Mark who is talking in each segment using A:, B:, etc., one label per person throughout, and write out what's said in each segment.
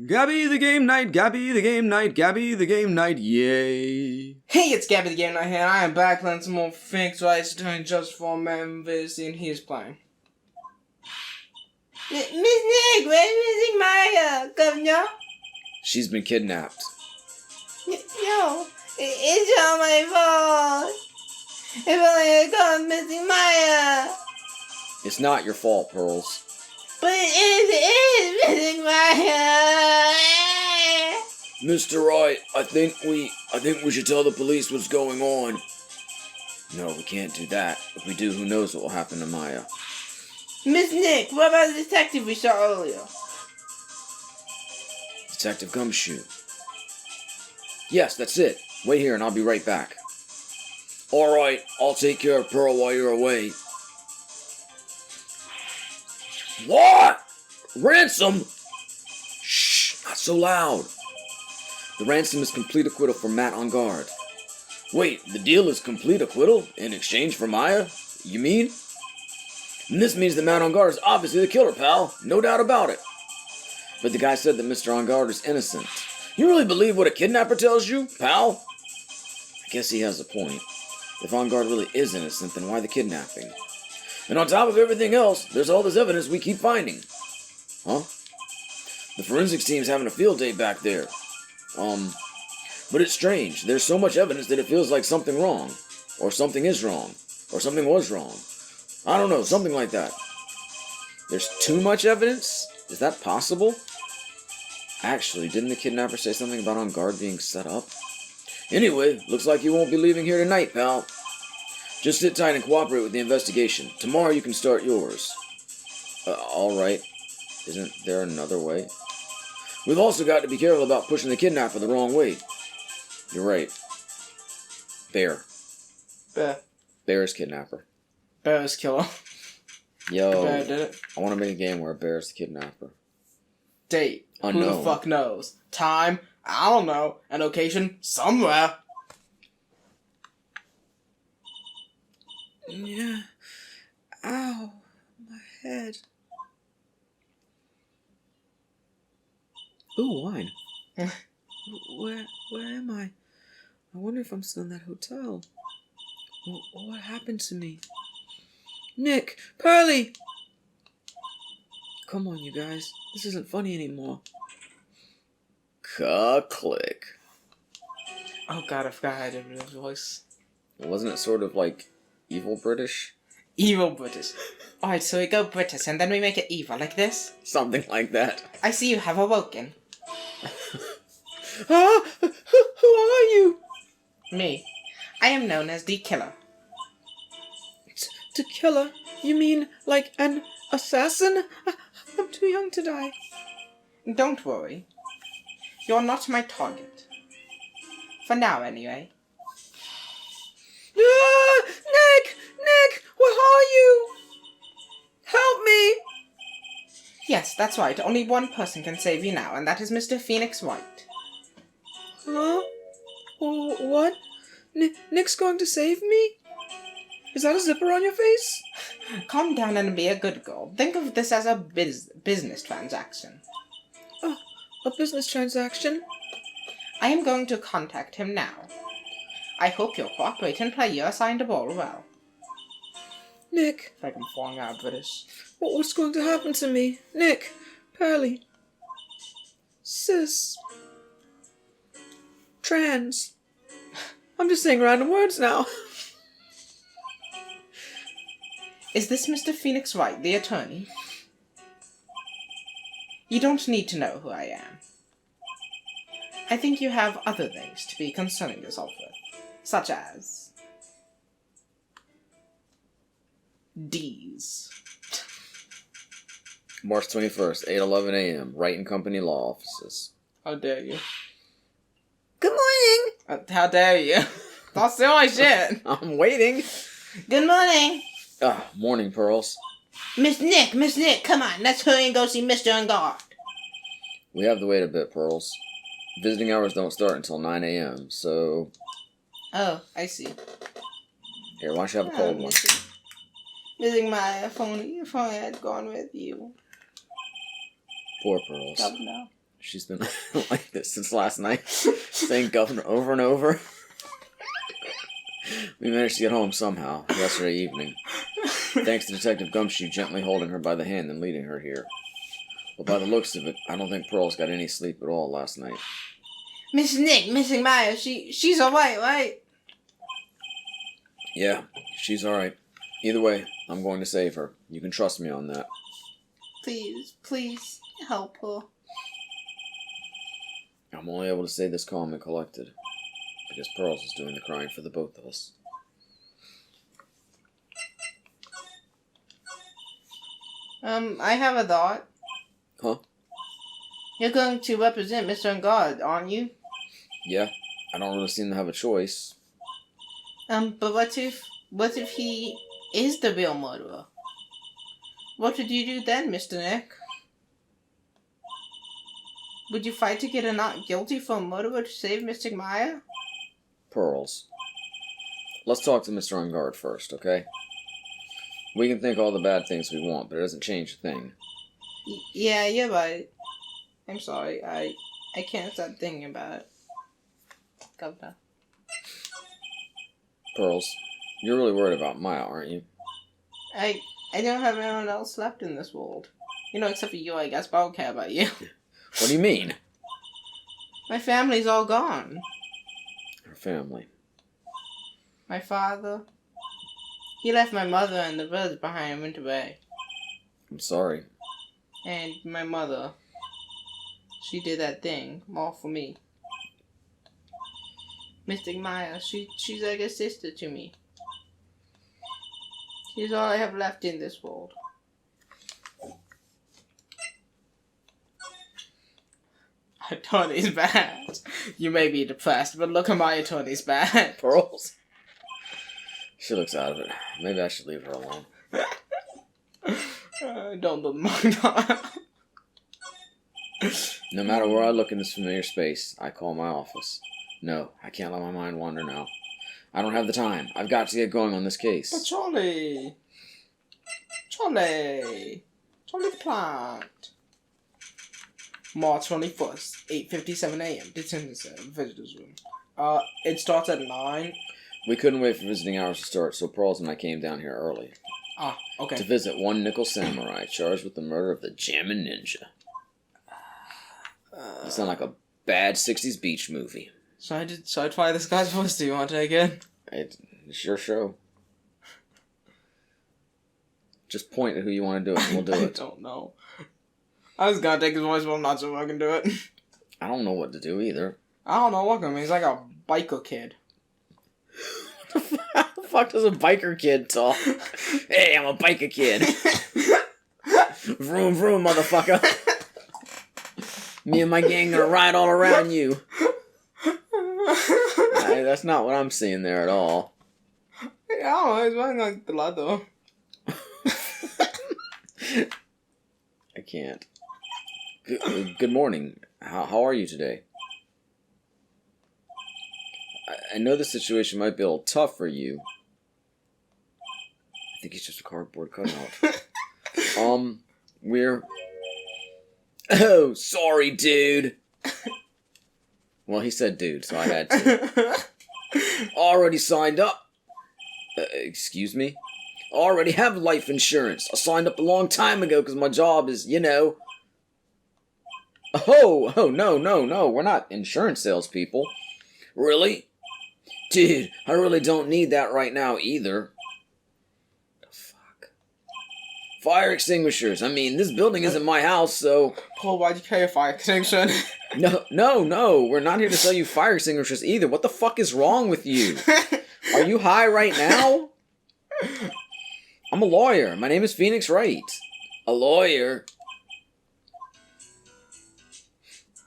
A: Gabby the game night, Gabby the game night, Gabby the game night, yay.
B: Hey, it's Gabby the Game Night here, and I am back playing some more Phoenix Wright doing just for Memphis, and he's playing. Miss Nick, where's missing Maya, Governor?
A: She's been kidnapped.
B: Yo, it's all my fault. If only I got missing Maya.
A: It's not your fault, Pearls.
B: But it is missing Maya.
A: Mr. Wright, I think we should tell the police what's going on. No, we can't do that. If we do, who knows what will happen to Maya.
B: Miss Nick, what about the detective we saw earlier?
A: Detective Gumshoe. Yes, that's it. Wait here and I'll be right back. Alright, I'll take care of Pearl while you're away. What? Ransom? Shh, not so loud. The ransom is complete acquittal for Matt on guard. Wait, the deal is complete acquittal in exchange for Maya? You mean? And this means that Matt on guard is obviously the killer, pal. No doubt about it. But the guy said that Mr. on guard is innocent. You really believe what a kidnapper tells you, pal? I guess he has a point. If on guard really is innocent, then why the kidnapping? And on top of everything else, there's all this evidence we keep finding. Huh? The forensics team's having a field day back there. But it's strange. There's so much evidence that it feels like something wrong. Or something is wrong. Or something was wrong. I don't know, something like that. There's too much evidence? Is that possible? Actually, didn't the kidnapper say something about on guard being set up? Anyway, looks like you won't be leaving here tonight, pal. Just sit tight and cooperate with the investigation. Tomorrow you can start yours. Alright. Isn't there another way? We've also got to be careful about pushing the kidnapper the wrong way. You're right. Bear. Bear is kidnapper.
B: Bear is killer.
A: Yo,
B: Bear did it.
A: I want to make a game where Bear is the kidnapper.
B: Date.
A: Unknown.
B: Who the fuck knows? Time? I don't know. An occasion? Somewhere.
A: Yeah. Ow. My head. Ooh, wine. Where am I? I wonder if I'm still in that hotel. What happened to me? Nick! Pearly! Come on, you guys. This isn't funny anymore. Click.
B: Oh god, I forgot I did his voice.
A: Wasn't it sort of like evil British?
B: Evil British. Alright, so we go British and then we make it evil, like this?
A: Something like that.
B: I see you have awoken.
A: Who are you?
B: Me. I am known as the Killer.
A: The killer? You mean like an assassin? I'm too young to die.
B: Don't worry. You're not my target. For now, anyway.
A: Nick! Nick! Where are you? Help me!
B: Yes, that's right. Only one person can save you now, and that is Mr. Phoenix Wright.
A: Huh? What? Nick's going to save me? Is that a zipper on your face?
B: Calm down and be a good girl. Think of this as a business transaction.
A: A business transaction?
B: I am going to contact him now. I hope you'll cooperate and play your assigned role well.
A: Nick.
B: It's like I'm falling out of British.
A: What's going to happen to me? Nick. Pearly. Cis. Trans. I'm just saying random words now.
B: Is this Mr. Phoenix Wright, the attorney? You don't need to know who I am. I think you have other things to be concerning yourself with, such as D's.
A: March 21st, 8:11 a.m. Wright & Company Law Offices.
B: How dare you?
A: Good morning!
B: How dare you? Don't steal my shit!
A: I'm waiting.
B: Good morning!
A: Morning, Pearls.
B: Miss Nick, come on, let's hurry and go see Mr. On Guard.
A: We have to wait a bit, Pearls. Visiting hours don't start until 9 a.m., so...
B: Oh, I see.
A: Here, why don't you have a cold one?
B: Missing my phone. Your phone had gone with you.
A: Poor Pearls.
B: Governor.
A: She's been like this since last night, saying governor over and over. We managed to get home somehow, yesterday evening, thanks to Detective Gumshoe gently holding her by the hand and leading her here. But by the looks of it, I don't think Pearl's got any sleep at all last night.
B: Miss Nick, Missing Maya, she's alright, right?
A: Yeah, she's alright. Either way, I'm going to save her. You can trust me on that.
B: Please, help her.
A: I'm only able to say this calm and collected, because Pearls is doing the crying for the both of us.
B: I have a thought.
A: Huh?
B: You're going to represent Mr. Ungard, aren't you?
A: Yeah, I don't really seem to have a choice.
B: But what if he is the real murderer? What would you do then, Mr. Nick? Would you fight to get a not guilty for a murderer to save Mystic Maya?
A: Pearls. Let's talk to Mr. Ungard first, okay? We can think all the bad things we want, but it doesn't change a thing.
B: Yeah, you're right. I'm sorry. I can't stop thinking about it. Governor.
A: Pearls, you're really worried about Maya, aren't you?
B: I don't have anyone else left in this world. You know, except for you, I guess, but I don't care about you.
A: What do you mean?
B: My family's all gone.
A: Her family.
B: My father. He left my mother and the village behind and went away.
A: I'm sorry.
B: And my mother. She did that thing, all for me. Mystic Maya, she's like a sister to me. She's all I have left in this world. My Tony's bad. You may be depressed, but look at my Tony's bad.
A: Pearls? She looks out of it. Maybe I should leave her alone.
B: Don't do the
A: No matter where I look in this familiar space, I call my office. No, I can't let my mind wander now. I don't have the time. I've got to get going on this case.
B: But Charlie the plant. March 21st, 8:57 a.m. Detention center, visitors room. It starts at 9.
A: We couldn't wait for visiting hours to start, so Pearls and I came down here early.
B: Okay.
A: To visit one nickel samurai charged with the murder of the Jammin' Ninja. You sound like a bad 60s beach movie.
B: Should I try this guy's voice? Do you want to take it?
A: It's your show. Just point at who you want to do it and we'll do it.
B: I don't know. I was gonna take his voice, but I'm not sure if I can do it.
A: I don't know what to do either.
B: I don't know, look at him. He's like a biker kid.
A: How the fuck does a biker kid talk? Hey, I'm a biker kid. Vroom, vroom, motherfucker. Me and my gang gonna ride all around you. Hey, that's not what I'm seeing there at all.
B: I don't know, he's wearing like the leather.
A: I can't. Good morning. How are you today? I know the situation might be a little tough for you. I think he's just a cardboard cutout. We're... Oh, sorry, dude. Well, he said dude, so I had to. Already signed up. Excuse me? Already have life insurance. I signed up a long time ago because my job is, you know... Oh, no. We're not insurance salespeople. Really? Dude, I really don't need that right now either. The fuck? Fire extinguishers. I mean, this building isn't my house, so...
B: Paul, why'd you carry a fire extinguisher?
A: No. We're not here to sell you fire extinguishers either. What the fuck is wrong with you? Are you high right now? I'm a lawyer. My name is Phoenix Wright. A lawyer?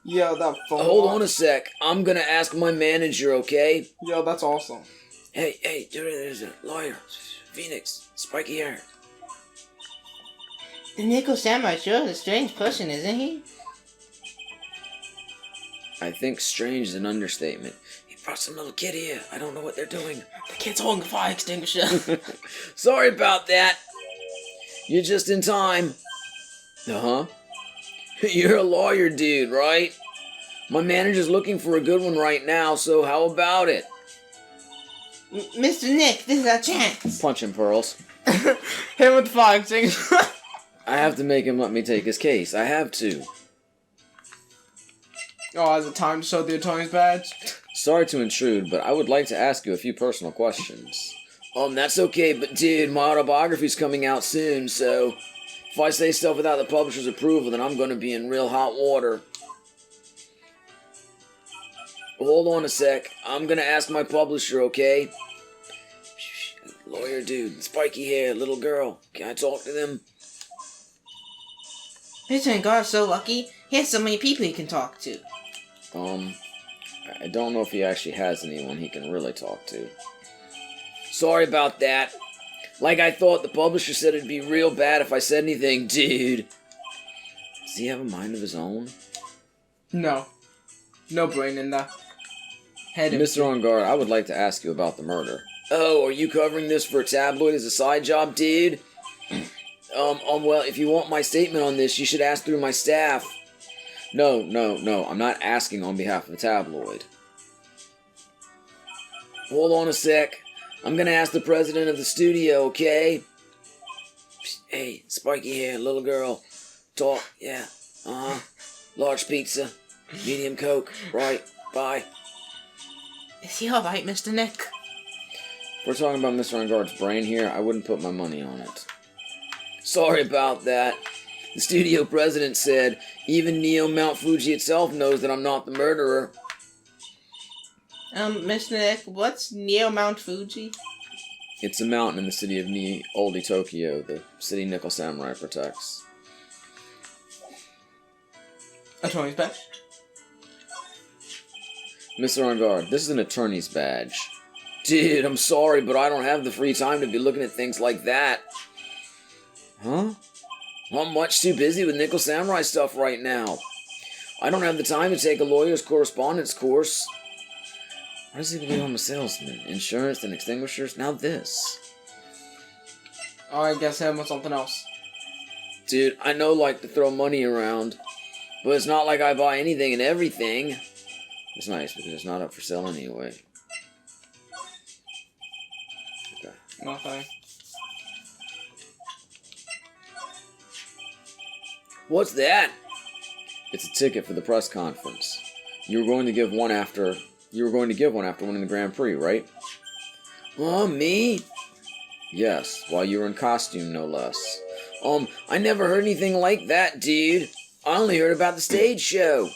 B: Yo, that phone.
A: Hold on a sec. I'm gonna ask my manager, okay?
B: Yo, that's awesome.
A: Hey, there's a lawyer. Phoenix. Spiky hair.
B: The Nickel Samurai sure is a strange person, isn't he?
A: I think strange is an understatement. He brought some little kid here. I don't know what they're doing.
B: The kid's holding a fire extinguisher.
A: Sorry about that. You're just in time. Uh-huh. You're a lawyer, dude, right? My manager's looking for a good one right now, so how about it?
B: Mr. Nick, this is our chance.
A: Punch him, Pearls.
B: Him with the boxing.
A: I have to make him let me take his case. I have to.
B: Oh, is it time to show the attorney's badge?
A: Sorry to intrude, but I would like to ask you a few personal questions. That's okay, but dude, my autobiography's coming out soon, so if I say stuff without the publisher's approval, then I'm gonna be in real hot water. Hold on a sec. I'm gonna ask my publisher, okay? Lawyer dude, spiky hair, little girl. Can I talk to them?
B: Mr. God's so lucky. He has so many people he can talk to.
A: I don't know if he actually has anyone he can really talk to. Sorry about that. Like I thought, the publisher said it'd be real bad if I said anything, dude. Does he have a mind of his own?
B: No. No brain in the head.
A: Mr. On Guard, I would like to ask you about the murder. Oh, are you covering this for a tabloid as a side job, dude? Well, if you want my statement on this, you should ask through my staff. No, I'm not asking on behalf of a tabloid. Hold on a sec. I'm gonna ask the president of the studio, okay? Hey, spiky hair, little girl. Talk, yeah. Large pizza. Medium Coke. Right, bye.
B: Is he alright, Mr. Nick?
A: If we're talking about Mr. On Guard's brain here, I wouldn't put my money on it. Sorry about that. The studio president said, even Neo Mount Fuji itself knows that I'm not the murderer.
B: Mr. Nick, what's Neo Mount Fuji?
A: It's a mountain in the city of Oldie Tokyo, the city Nickel Samurai protects.
B: Attorney's badge?
A: Mr. On Guard, this is an attorney's badge. Dude, I'm sorry, but I don't have the free time to be looking at things like that. Huh? I'm much too busy with Nickel Samurai stuff right now. I don't have the time to take a lawyer's correspondence course. Why does he believe I'm a salesman? Insurance and extinguishers? Now this.
B: Oh, I guess him with something else.
A: Dude, I know like to throw money around, but it's not like I buy anything and everything. It's nice because it's not up for sale anyway. Okay.
B: Nothing.
A: What's that? It's a ticket for the press conference. You were going to give one after winning the Grand Prix, right? Oh, me? Yes, while you were in costume, no less. I never heard anything like that, dude. I only heard about the stage show.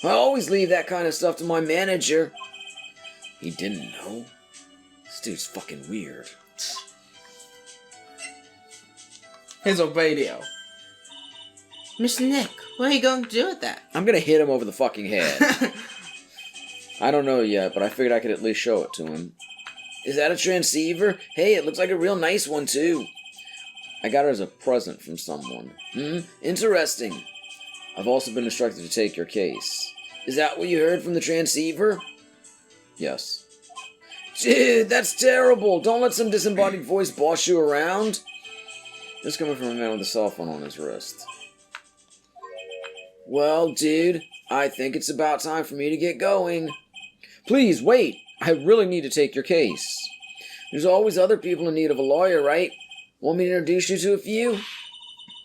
A: I always leave that kind of stuff to my manager. He didn't know? This dude's fucking weird.
B: Here's a radio. Mr. Nick, what are you going to do with that?
A: I'm gonna hit him over the fucking head. I don't know yet, but I figured I could at least show it to him. Is that a transceiver? Hey, it looks like a real nice one, too. I got it as a present from someone. Interesting. I've also been instructed to take your case. Is that what you heard from the transceiver? Yes. Dude, that's terrible! Don't let some disembodied voice boss you around. This is coming from a man with a cell phone on his wrist. Well, dude, I think it's about time for me to get going. Please, wait! I really need to take your case. There's always other people in need of a lawyer, right? Want me to introduce you to a few?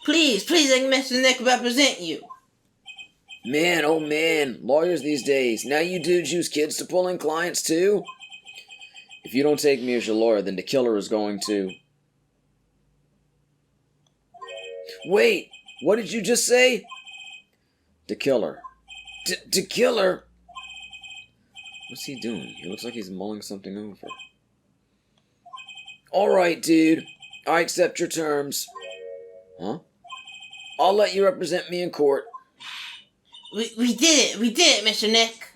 B: Please let Mr. Nick represent you.
A: Man, oh man, lawyers these days. Now you dudes use kids to pull in clients too? If you don't take me as your lawyer, then the killer is going to... Wait, what did you just say? The killer. The killer? What's he doing? He looks like he's mulling something over. Alright, dude. I accept your terms. Huh? I'll let you represent me in court.
B: We did it, Mr. Nick.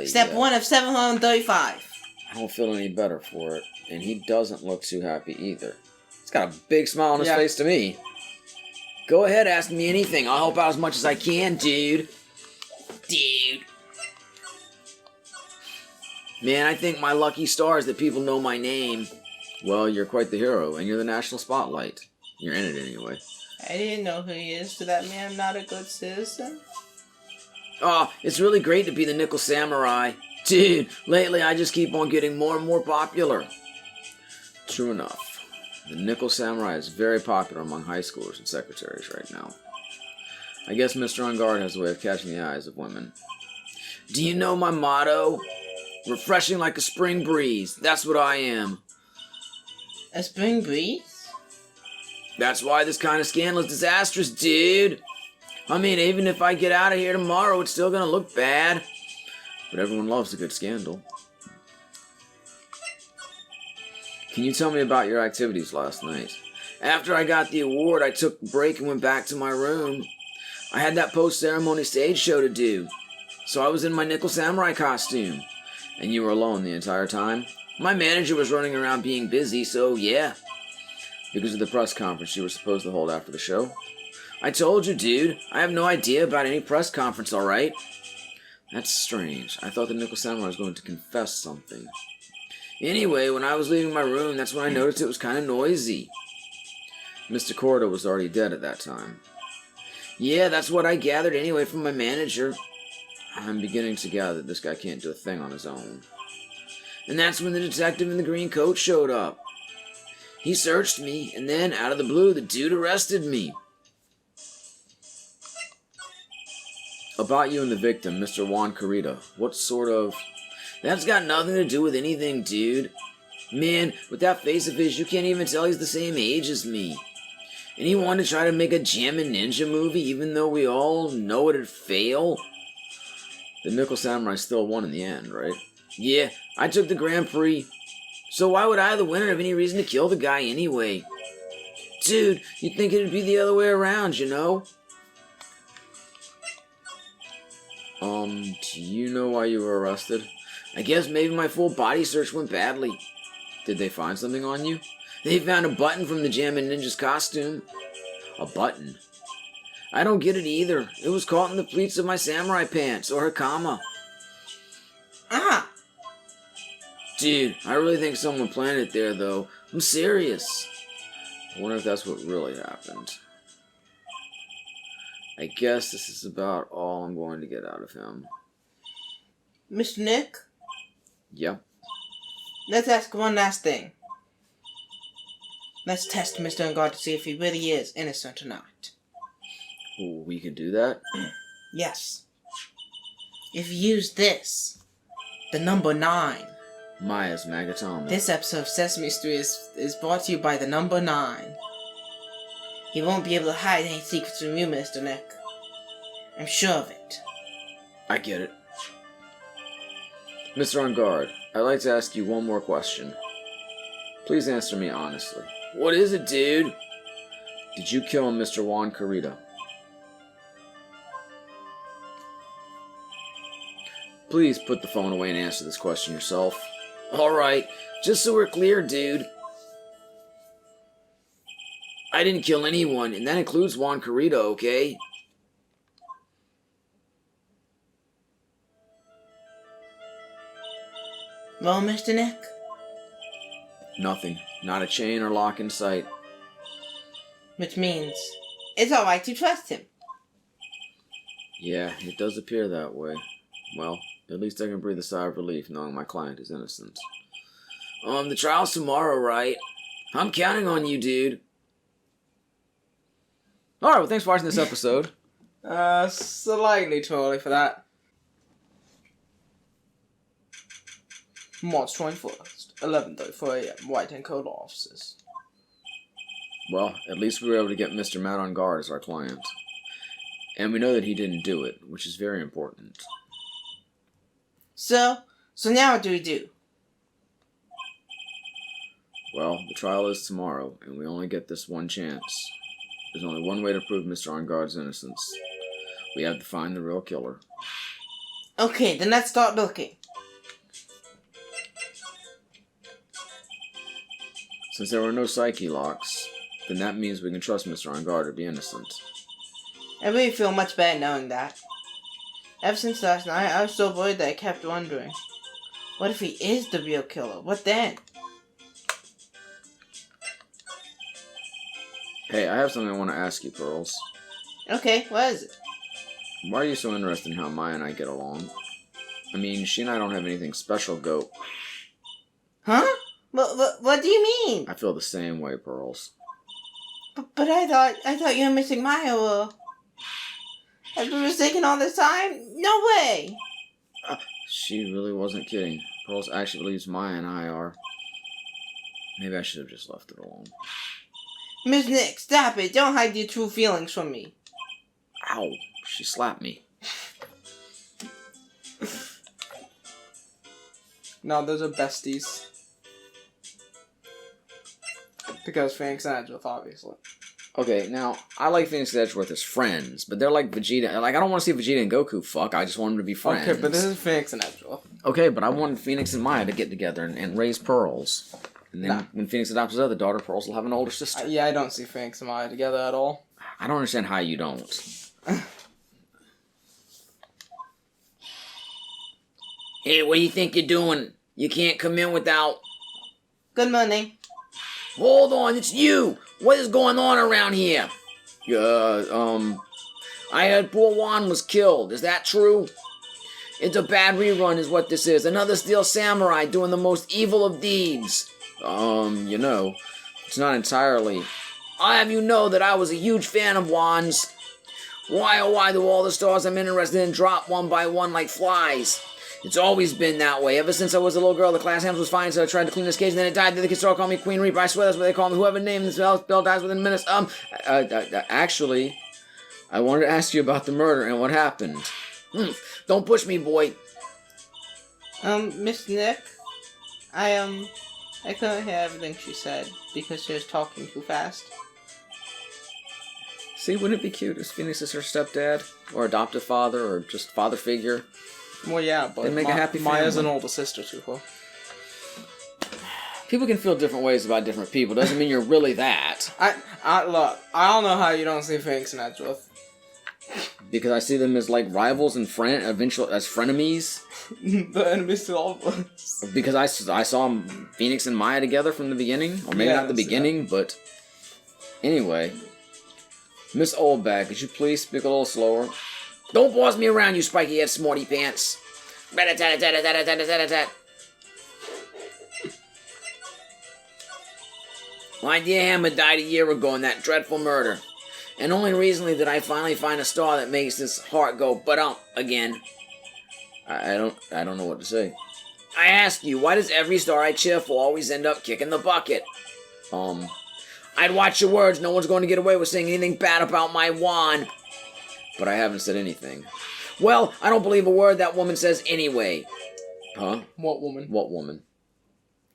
B: Step 1 of 735.
A: I don't feel any better for it, and he doesn't look too happy either. He's got a big smile on his face to me. Go ahead, ask me anything. I'll help out as much as I can, dude. Man, I think my lucky stars that people know my name. Well, you're quite the hero, and you're the national spotlight. You're in it anyway.
B: I didn't know who he is. Does that mean I'm not a good citizen?
A: Oh, it's really great to be the Nickel Samurai. Dude, lately I just keep on getting more and more popular. True enough. The Nickel Samurai is very popular among high schoolers and secretaries right now. I guess Mr. On Guard has a way of catching the eyes of women. Do you know my motto? Refreshing like a spring breeze. That's what I am.
B: A spring breeze?
A: That's why this kind of scandal is disastrous, dude. I mean, even if I get out of here tomorrow, it's still gonna look bad. But everyone loves a good scandal. Can you tell me about your activities last night? After I got the award, I took a break and went back to my room. I had that post-ceremony stage show to do. So I was in my Nickel Samurai costume. And you were alone the entire time? My manager was running around being busy, so yeah. Because of the press conference you were supposed to hold after the show? I told you, dude. I have no idea about any press conference, alright? That's strange. I thought the Nickel Samurai was going to confess something. Anyway, when I was leaving my room, that's when I noticed it was kind of noisy. Mr. Cordo was already dead at that time. Yeah, that's what I gathered anyway from my manager. I'm beginning to gather that this guy can't do a thing on his own. And that's when the detective in the green coat showed up. He searched me, and then, out of the blue, the dude arrested me. About you and the victim, Mr. Juan Carita, what sort of... That's got nothing to do with anything, dude. Man, with that face of his, you can't even tell he's the same age as me. And he wanted to try to make a Jammin' Ninja movie, even though we all know it'd fail. The Nickel Samurai still won in the end, right? Yeah, I took the Grand Prix. So why would I, the winner, have any reason to kill the guy anyway? Dude, you'd think it'd be the other way around, you know? Do you know why you were arrested? I guess maybe my full body search went badly. Did they find something on you? They found a button from the Jammin' Ninja's costume. A button? I don't get it either. It was caught in the pleats of my samurai pants, or hakama.
B: Ah!
A: Dude, I really think someone planted it there, though. I'm serious. I wonder if that's what really happened. I guess this is about all I'm going to get out of him.
B: Mr. Nick?
A: Yep.
B: Let's ask one last thing. Let's test Mr. On Guard to see if he really is innocent or not.
A: Ooh, we can do that?
B: Yes. If you use this, the number 9.
A: Maya's Magatama.
B: This episode of Sesame Street is brought to you by the number 9. He won't be able to hide any secrets from you, Mr. Nick. I'm sure of it.
A: I get it. Mr. On Guard, I'd like to ask you one more question. Please answer me honestly. What is it, dude? Did you kill Mr. Juan Carita? Please put the phone away and answer this question yourself. Alright, just so we're clear, dude. I didn't kill anyone, and that includes Juan Carita, okay?
B: Well, Mr. Nick?
A: Nothing. Not a chain or lock in sight.
B: Which means it's alright to trust him.
A: Yeah, it does appear that way. Well, at least I can breathe a sigh of relief knowing my client is innocent. The trial's tomorrow, right? I'm counting on you, dude. Alright, well, thanks for watching this episode.
B: Slightly too early for that. March 21st, 11:34 a.m. White and Code offices.
A: Well, at least we were able to get Mr. Matt on Guard as our client. And we know that he didn't do it, which is very important.
B: So now what do we do?
A: Well, the trial is tomorrow, and we only get this one chance. There's only one way to prove Mr. On Guard's innocence. We have to find the real killer.
B: Okay, then let's start looking.
A: Since there were no psyche locks, then that means we can trust Mr. On Guard to be innocent.
B: I really feel much better knowing that. Ever since last night, I was so worried that I kept wondering, what if he is the real killer? What then?
A: Hey, I have something I want to ask you, Pearls.
B: Okay, what is it?
A: Why are you so interested in how Maya and I get along? I mean, she and I don't have anything special, Goat.
B: Huh? What do you mean?
A: I feel the same way, Pearls.
B: But I thought you were missing Maya. Have you been mistaken all this time? No way!
A: She really wasn't kidding. Pearls actually believes Maya and I are. Maybe I should have just left it alone.
B: Miss Nick, stop it. Don't hide your true feelings from me.
A: Ow. She slapped me.
C: No, those are besties. Because Phoenix and Edgeworth, obviously.
A: Okay, now, I like Phoenix and Edgeworth as friends, but they're like Vegeta. Like, I don't want to see Vegeta and Goku fuck. I just want them to be friends.
C: Okay, but this is Phoenix and Edgeworth.
A: Okay, but I wanted Phoenix and Maya to get together and raise Pearls. And then when Phoenix adopts his other daughter, Pearls will have an older sister.
C: Yeah, I don't see Phoenix and Maya together at all.
A: I don't understand how you don't. Hey, what do you think you're doing? You can't come in without...
B: Good morning.
A: Hold on, it's you! What is going on around here? I heard poor Juan was killed. Is that true? It's a bad rerun is what this is. Another steel samurai doing the most evil of deeds. You know, it's not entirely. I have you know that I was a huge fan of Juan's. Why, oh why do all the stars I'm interested in drop one by one like flies? It's always been that way. Ever since I was a little girl, the class hands was fine, so I tried to clean this cage, and then it died. Then the kids started calling me Queen Reaper. I swear that's what they call me. Whoever named this bell dies within minutes. Actually, I wanted to ask you about the murder and what happened. Don't push me, boy.
B: Miss Nick, I couldn't hear everything she said because she was talking too fast.
A: See, wouldn't it be cute if Phoenix is her stepdad, or adoptive father, or just father figure?
C: Well, yeah, but
A: They'd make a happy
C: Maya's
A: family.
C: an older sister to her.
A: People can feel different ways about different people. Doesn't mean you're really that.
C: Look, I don't know how you don't see Phoenix and Edgeworth.
A: Because I see them as like rivals and eventually as frenemies.
C: The enemies to all of us.
A: Because I saw Phoenix and Maya together from the beginning, or maybe not the beginning, but anyway. Miss Oldbag, could you please speak a little slower? Don't boss me around, you spiky-head smarty pants. Rat-a-tat-a-tat-a-tat-a-tat-a-tat. My dear Hammer died a year ago in that dreadful murder. And only recently did I finally find a star that makes this heart go but again. I don't know what to say. I ask you, why does every star I cheer for always end up kicking the bucket? I'd watch your words. No one's going to get away with saying anything bad about my Juan. But I haven't said anything. Well, I don't believe a word that woman says anyway. Huh?
C: What woman?
A: What woman?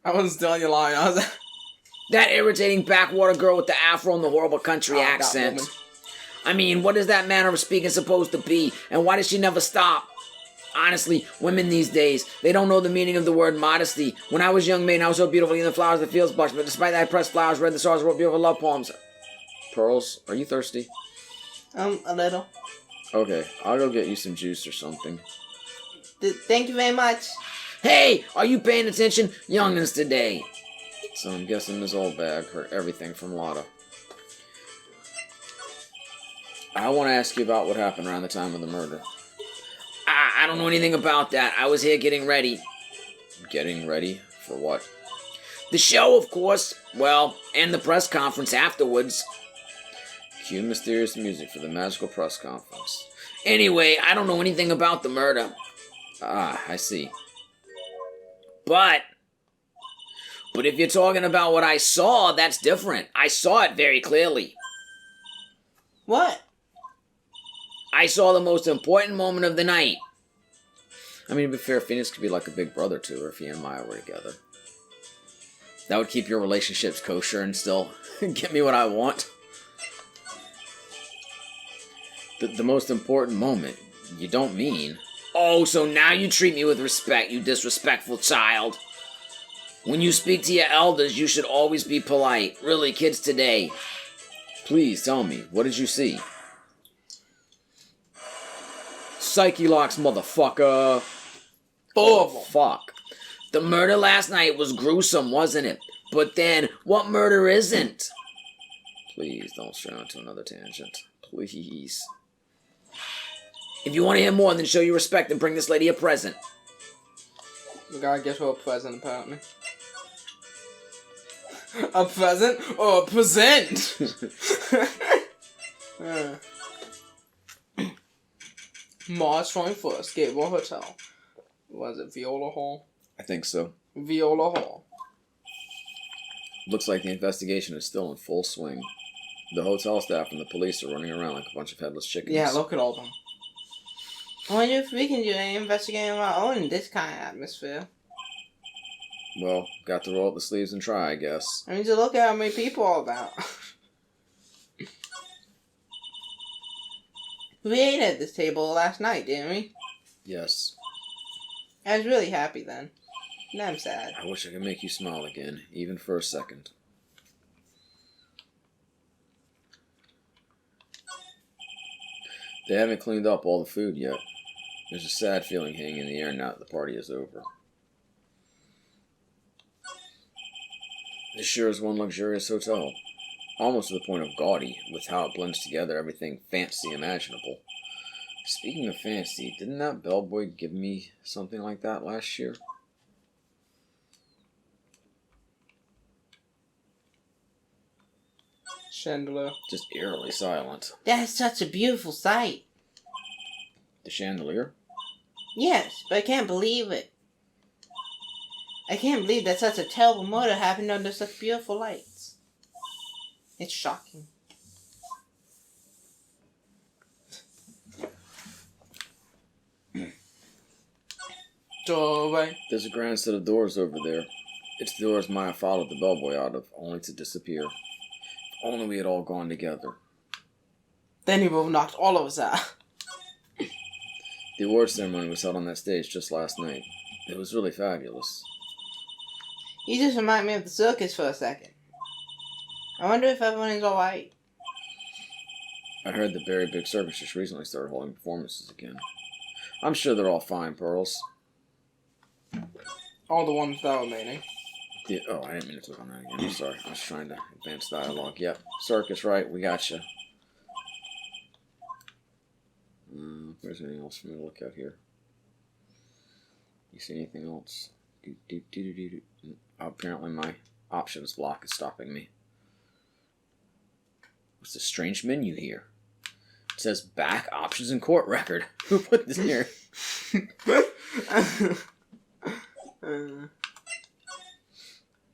C: I wasn't telling you lying. I was...
A: That irritating backwater girl with the afro and the horrible country
C: that
A: accent.
C: woman.
A: I mean, what is that manner of speaking supposed to be? And why does she never stop? Honestly, women these days, they don't know the meaning of the word modesty. When I was a young maiden, I was so beautiful, even the flowers of the fields blushed. But despite that, I pressed flowers, read the stars, wrote beautiful love poems. Pearls, are you thirsty?
B: A little.
A: Okay, I'll go get you some juice or something.
B: Thank you very much.
A: Hey, are you paying attention? Youngins today. So I'm guessing Ms. Oldbag heard everything from Lotta. I want to ask you about what happened around the time of the murder. I don't know anything about that. I was here getting ready. Getting ready? For what? The show, of course. Well, and the press conference afterwards. Cue mysterious music for the magical press conference. Anyway, I don't know anything about the murder. Ah, I see. But if you're talking about what I saw, that's different. I saw it very clearly.
B: What?
A: I saw the most important moment of the night. I mean, to be fair, Phoenix could be like a big brother to her if he and Maya were together. That would keep your relationships kosher and still get me what I want. The most important moment? You don't mean? Oh, so now you treat me with respect, you disrespectful child. When you speak to your elders, you should always be polite. Really, kids today. Please tell me, what did you see? Psyche locks, motherfucker.
C: Oh,
A: fuck. The murder last night was gruesome, wasn't it? But then, what murder isn't? Please don't stray onto another tangent. Please. If you want to hear more, then show your respect and bring this lady a present.
C: We gotta get her a present, apparently. A present? Or a present? March 21st, Gateway Hotel. Was it Viola Hall?
A: I think so.
C: Viola Hall.
A: Looks like the investigation is still in full swing. The hotel staff and the police are running around like a bunch of headless chickens.
C: Yeah, look at all them.
B: I wonder if we can do any investigating of our own in this kind of atmosphere.
A: Well, got to roll up the sleeves and try, I guess.
B: I mean, to look at how many people are about. We ate at this table last night, didn't we?
A: Yes.
B: I was really happy then. Now I'm sad.
A: I wish I could make you smile again, even for a second. They haven't cleaned up all the food yet. There's a sad feeling hanging in the air now that the party is over. This sure is one luxurious hotel. Almost to the point of gaudy, with how it blends together everything fancy imaginable. Speaking of fancy, didn't that bellboy give me something like that last year?
C: Chandelier.
A: Just eerily silent.
B: That's such a beautiful sight.
A: The chandelier?
B: Yes, but I can't believe it. I can't believe that such a terrible murder happened under such beautiful lights. It's shocking.
C: Doorway.
A: There's a grand set of doors over there. It's the doors Maya followed the bellboy out of, only to disappear. If only we had all gone together.
C: Then he would have knocked all of us out.
A: The award ceremony was held on that stage just last night. It was really fabulous.
B: You just remind me of the circus for a second. I wonder if everyone is alright.
A: I heard the very big circus just recently started holding performances again. I'm sure they're all fine, Pearls.
C: All the ones that were remaining.
A: Oh, I didn't mean to click on that again. I'm sorry. I was trying to advance dialogue. Yep. Circus, right. We got you. If there's anything else for me to look at here. You see anything else? Apparently my options block is stopping me. What's this strange menu here? It says back options and court record. Who put this here?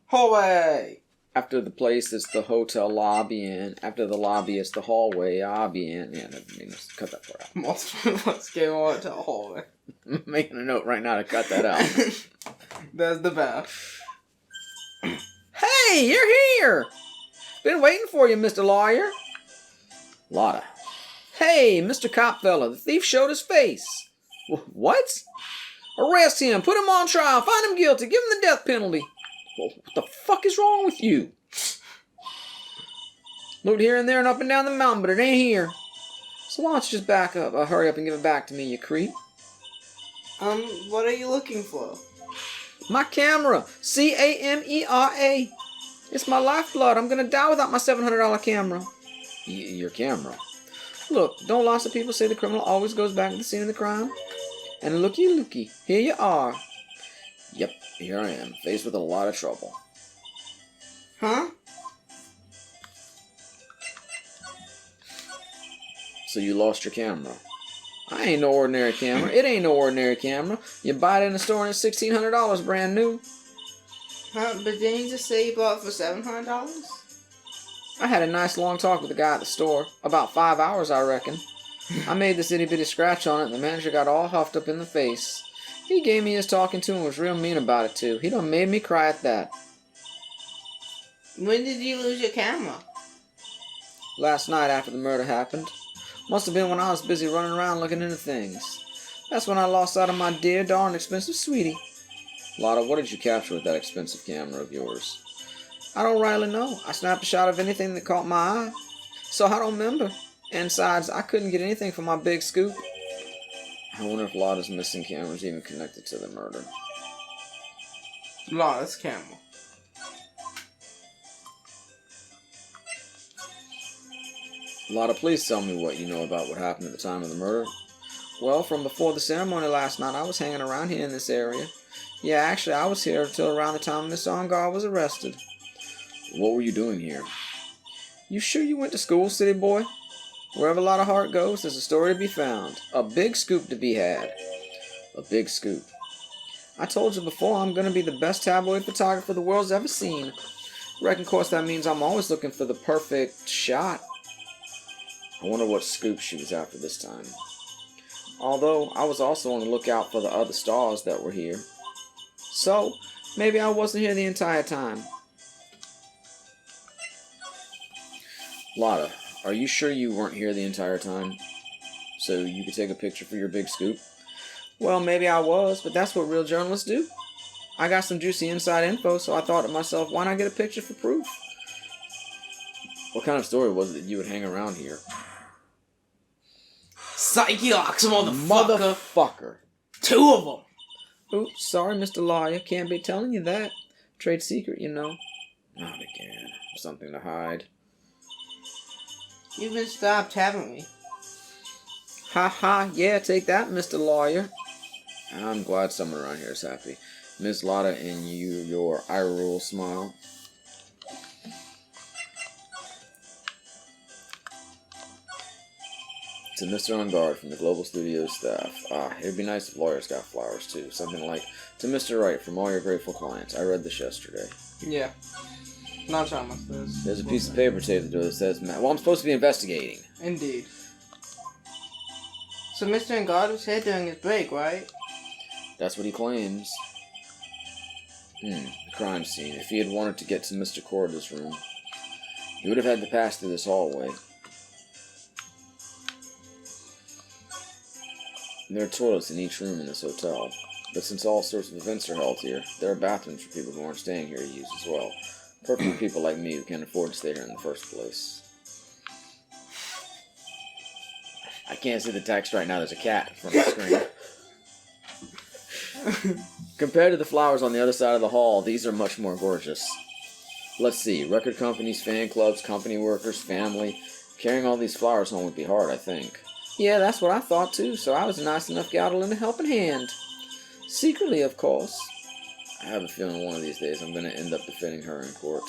C: Hallway!
A: After the place, it's the hotel lobby, and after the lobby, it's the hallway, lobby, and... Yeah, I mean, just cut that part out.
C: Let's get on to the hallway.
A: I'm making a note right now to cut that out.
C: There's the bell.
A: Hey, you're here! Been waiting for you, Mr. Lawyer. Lotta. Hey, Mr. Cop fella, the thief showed his face. What? Arrest him, put him on trial, find him guilty, give him the death penalty. Well, what the fuck is wrong with you? Looked here and there and up and down the mountain, but it ain't here. So why don't you just back up, hurry up and give it back to me, you creep.
B: What are you looking for?
A: My camera, CAMERA. It's my lifeblood. I'm gonna die without my $700 camera. Your camera? Look, don't lots of people say the criminal always goes back to the scene of the crime? And looky, here you are. Yep, here I am, faced with a lot of trouble.
B: Huh?
A: So you lost your camera. I ain't no ordinary camera. It ain't no ordinary camera. You buy it in the store and it's $1,600 brand new.
B: Huh? But didn't you just say you bought it for $700?
A: I had a nice long talk with the guy at the store. About 5 hours, I reckon. I made this itty bitty scratch on it and the manager got all huffed up in the face. He gave me his talking to and was real mean about it too. He done made me cry at that.
B: When did you lose your camera?
A: Last night after the murder happened. Must have been when I was busy running around looking into things. That's when I lost sight of my dear, darn expensive sweetie. Lotta, what did you capture with that expensive camera of yours? I don't rightly know. I snapped a shot of anything that caught my eye. So I don't remember. And besides, I couldn't get anything from my big scoop. I wonder if Lotta's missing camera is even connected to the murder.
C: Lotta's camera.
A: Lotta, please tell me what you know about what happened at the time of the murder. Well, from before the ceremony last night, I was hanging around here in this area. Yeah, actually, I was here until around the time Mr. Ongar was arrested. What were you doing here? You sure you went to school, city boy? Wherever a lot of heart goes, there's a story to be found. A big scoop to be had. A big scoop. I told you before, I'm going to be the best tabloid photographer the world's ever seen. Reckon, of course, that means I'm always looking for the perfect shot. I wonder what scoop she was after this time. Although, I was also on the lookout for the other stars that were here. So, maybe I wasn't here the entire time. Lotta, are you sure you weren't here the entire time? So you could take a picture for your big scoop? Well, maybe I was, but that's what real journalists do. I got some juicy inside info, so I thought to myself, why not get a picture for proof? What kind of story was it that you would hang around here?
B: Psychox, motherfucker!
A: Motherfucker.
B: 2 of them!
A: Oops, sorry, Mr. Lawyer. Can't be telling you that. Trade secret, you know. Not again. Something to hide.
B: You've been stopped, haven't we?
A: Ha ha, yeah, take that, Mr. Lawyer. I'm glad someone around here is happy. Miss Lotta and you, your eye roll smile. To Mr. On Guard from the Global Studios staff. It'd be nice if lawyers got flowers too. Something like, to Mr. Wright from all your grateful clients. I read this yesterday.
C: Yeah. Not SAMUS.
A: There's a piece of paper taped to the door that says, well, I'm supposed to be investigating.
C: Indeed.
B: So Mr. Ngard was here during his break, right?
A: That's what he claims. The crime scene. If he had wanted to get to Mr. Corda's room, he would have had to pass through this hallway. There are toilets in each room in this hotel, but since all sorts of events are held here, there are bathrooms for people who aren't staying here to use as well. Perfect for people like me who can't afford to stay here in the first place. I can't see the text right now, there's a cat in front of the screen. Compared to the flowers on the other side of the hall, these are much more gorgeous. Let's see, record companies, fan clubs, company workers, family. Carrying all these flowers home would be hard, I think. Yeah, that's what I thought too, so I was a nice enough gal to lend a helping hand. Secretly, of course. I have a feeling one of these days I'm going to end up defending her in court.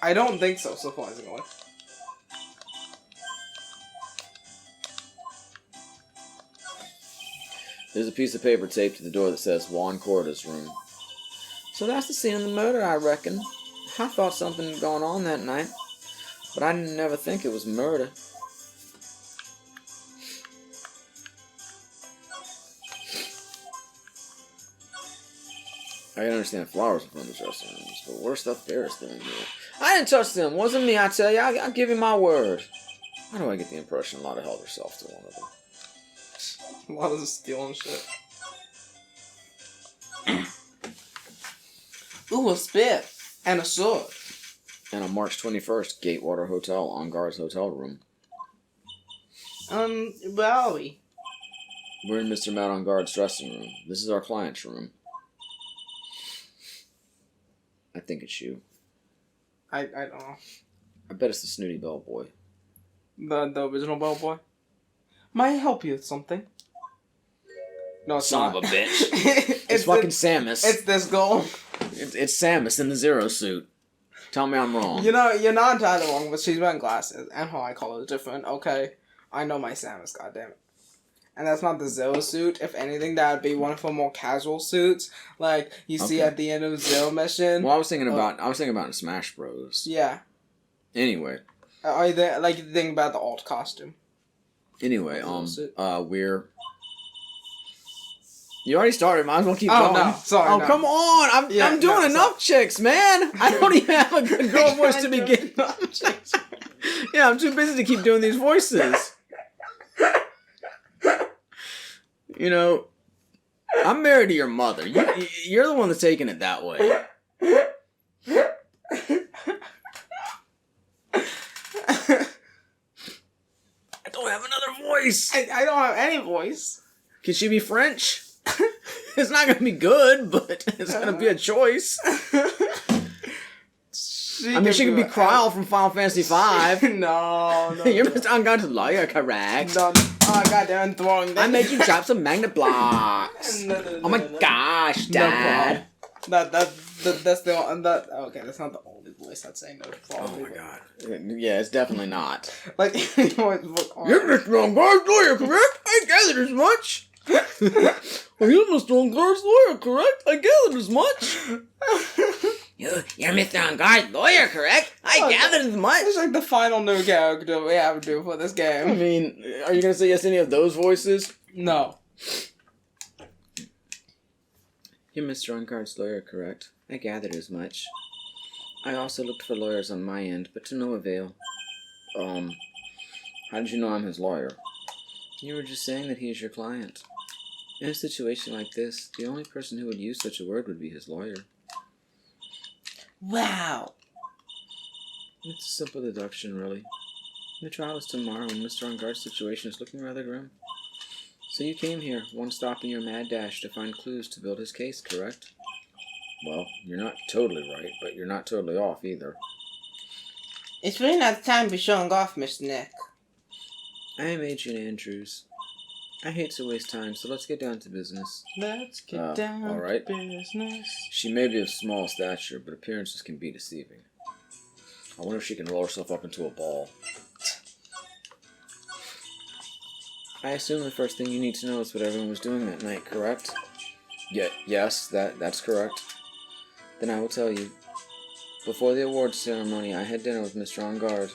C: I don't think so, surprisingly.
A: There's a piece of paper taped to the door that says Juan Corda's room. So that's the scene of the murder, I reckon. I thought something had gone on that night, but I didn't never think it was murder. I can understand flowers in front of the dressing rooms, but worse stuff Bear's doing here. I didn't touch them. Wasn't me, I tell you. I'll give you my word. Why do I get the impression Lotta held herself to one of them?
C: A lot of stealing shit.
B: Ooh, a spear. And a sword.
A: And on March 21st, Gatewater Hotel, On Guard's hotel room.
B: Where are we?
A: We're in Mr. Matt On Guard's dressing room. This is our client's room. I think it's you.
C: I don't know.
A: I bet it's the snooty bellboy.
C: The original bellboy? Might I help you with something? No, it's
A: Son
C: not.
A: of a bitch. it's fucking Samus.
C: It's this girl.
A: It's Samus in the Zero suit. Tell me I'm wrong.
C: You know, you're not entirely wrong, but she's wearing glasses, and her eye color is different, okay? I know my Samus, goddammit. And that's not the Zero suit. If anything, that would be one of her more casual suits, like you see at the end of Zero Mission.
A: Well, I was thinking about in Smash Bros.
C: Yeah.
A: Anyway.
C: Are you there, like, you think about the alt costume?
A: Anyway, we're... You already started. Might as well keep going.
C: No, sorry.
A: Oh,
C: no.
A: come on! I'm doing enough chicks, man. I don't even have a good girl voice to begin. Yeah, I'm too busy to keep doing these voices. You know, I'm married to your mother. You're the one that's taking it that way. I don't have another voice.
C: I don't have any voice.
A: Can she be French? It's not going to be good, but it's going to be a choice. she could be Kryl from Final Fantasy V.
C: No.
A: You're Mr. Unguard's lawyer, correct?
C: No. Oh, goddamn, I'm throwing
A: I made you drop some magnet blocks. Oh my gosh, Dad.
C: That's the okay. That's not the only voice I'd say no problem.
A: Oh my god. Yeah, it's definitely not.
C: Like
A: You're Mr. Unguard's lawyer, correct? I gathered as much. You're Mr. Unguard's lawyer, correct? I gathered as much. You're Mr. Unguard's lawyer, correct? I gathered as much.
C: It's like the final new character we have to do for this
A: I
C: game.
A: mean, are you gonna say yes to any of those voices?
C: No.
A: You're Mr. Unguard's lawyer, correct? I gathered as much. I also looked for lawyers on my end, but to no avail. How did you know I'm his lawyer? You were just saying that he is your client. In a situation like this, the only person who would use such a word would be his lawyer.
B: Wow.
A: It's a simple deduction, really. The trial is tomorrow, and Mr. Unguard's situation is looking rather grim. So you came here, one stop in your mad dash, to find clues to build his case, correct? Well, you're not totally right, but you're not totally off either.
B: It's really not the time to be showing off, Mr. Nick.
A: I am Agent Andrews. I hate to waste time, so let's get down to business.
C: Let's get down
A: all right.
C: to business.
A: She may be of small stature, but appearances can be deceiving. I wonder if she can roll herself up into a ball. I assume the first thing you need to know is what everyone was doing that night, correct? Yes, that's correct. Then I will tell you. Before the awards ceremony, I had dinner with Mr. Unguard.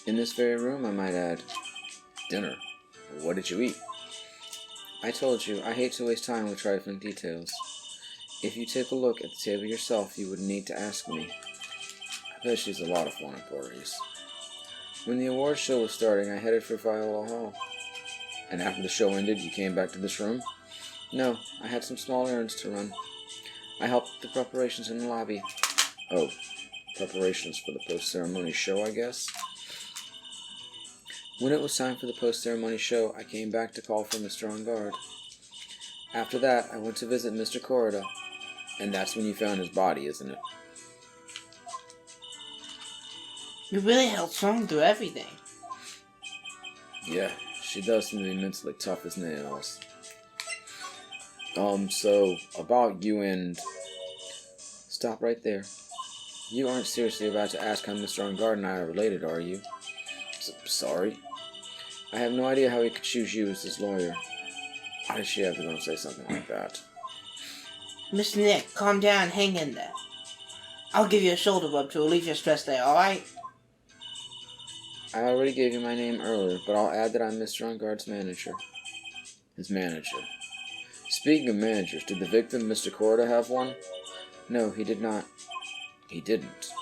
A: In this very room, I might add. Dinner? What did you eat? I told you, I hate to waste time with trifling details. If you take a look at the table yourself, you wouldn't need to ask me. I bet she's a lot of fun at parties. When the awards show was starting, I headed for Viola Hall. And after the show ended, you came back to this room? No, I had some small errands to run. I helped with the preparations in the lobby. Oh, preparations for the post-ceremony show, I guess? When it was time for the post-ceremony show, I came back to call for Mr. Unguard. After that, I went to visit Mr. Corrida. And that's when you found his body, isn't it?
B: You really held strong through everything.
A: Yeah, she does seem to be mentally tough as nails. So, about you and... Stop right there. You aren't seriously about to ask how Mr. Unguard and I are related, are you? Sorry. I have no idea how he could choose you as his lawyer. Why did she have to go and say something like that?
B: Mr. Nick, calm down, hang in there. I'll give you a shoulder rub to relieve your stress there, alright?
A: I already gave you my name earlier, but I'll add that I'm Mr. Unguard's manager. His manager. Speaking of managers, did the victim, Mr. Corrida, have one? No, he did not. He didn't.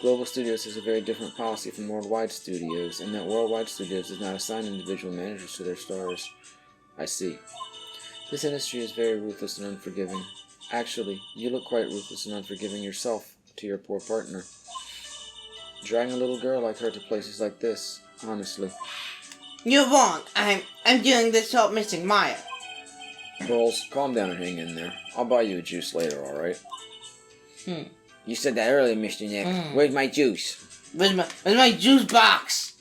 A: Global Studios has a very different policy from Worldwide Studios, in that Worldwide Studios does not assign individual managers to their stars. I see. This industry is very ruthless and unforgiving. Actually, you look quite ruthless and unforgiving yourself to your poor partner. Dragging a little girl like her to places like this, honestly.
B: You're wrong. I'm doing this to help Mr. Maya.
A: Girls, calm down and hang in there. I'll buy you a juice later, alright? You said that earlier, Mr. Nick. Where's my juice?
B: Where's my juice box?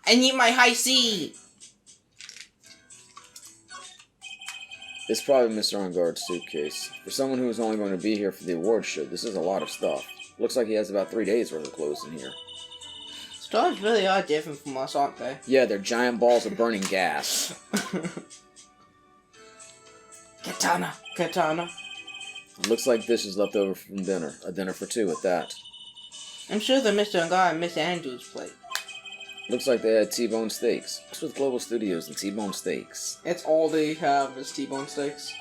B: I need my high C.
A: It's probably Mr. Unguard's suitcase. For someone who is only going to be here for the awards show, this is a lot of stuff. Looks like he has about 3 days worth of clothes in here.
B: Stars really are different from us, aren't they?
A: Yeah, they're giant balls of burning gas.
B: Katana.
A: Looks like this is left over from dinner. A dinner for two at that.
B: I'm sure that Mr. Unguard and Miss Andrews' plate.
A: Looks like they had T-bone steaks. What's with Global Studios and T-bone steaks?
C: It's all they have is T-bone steaks.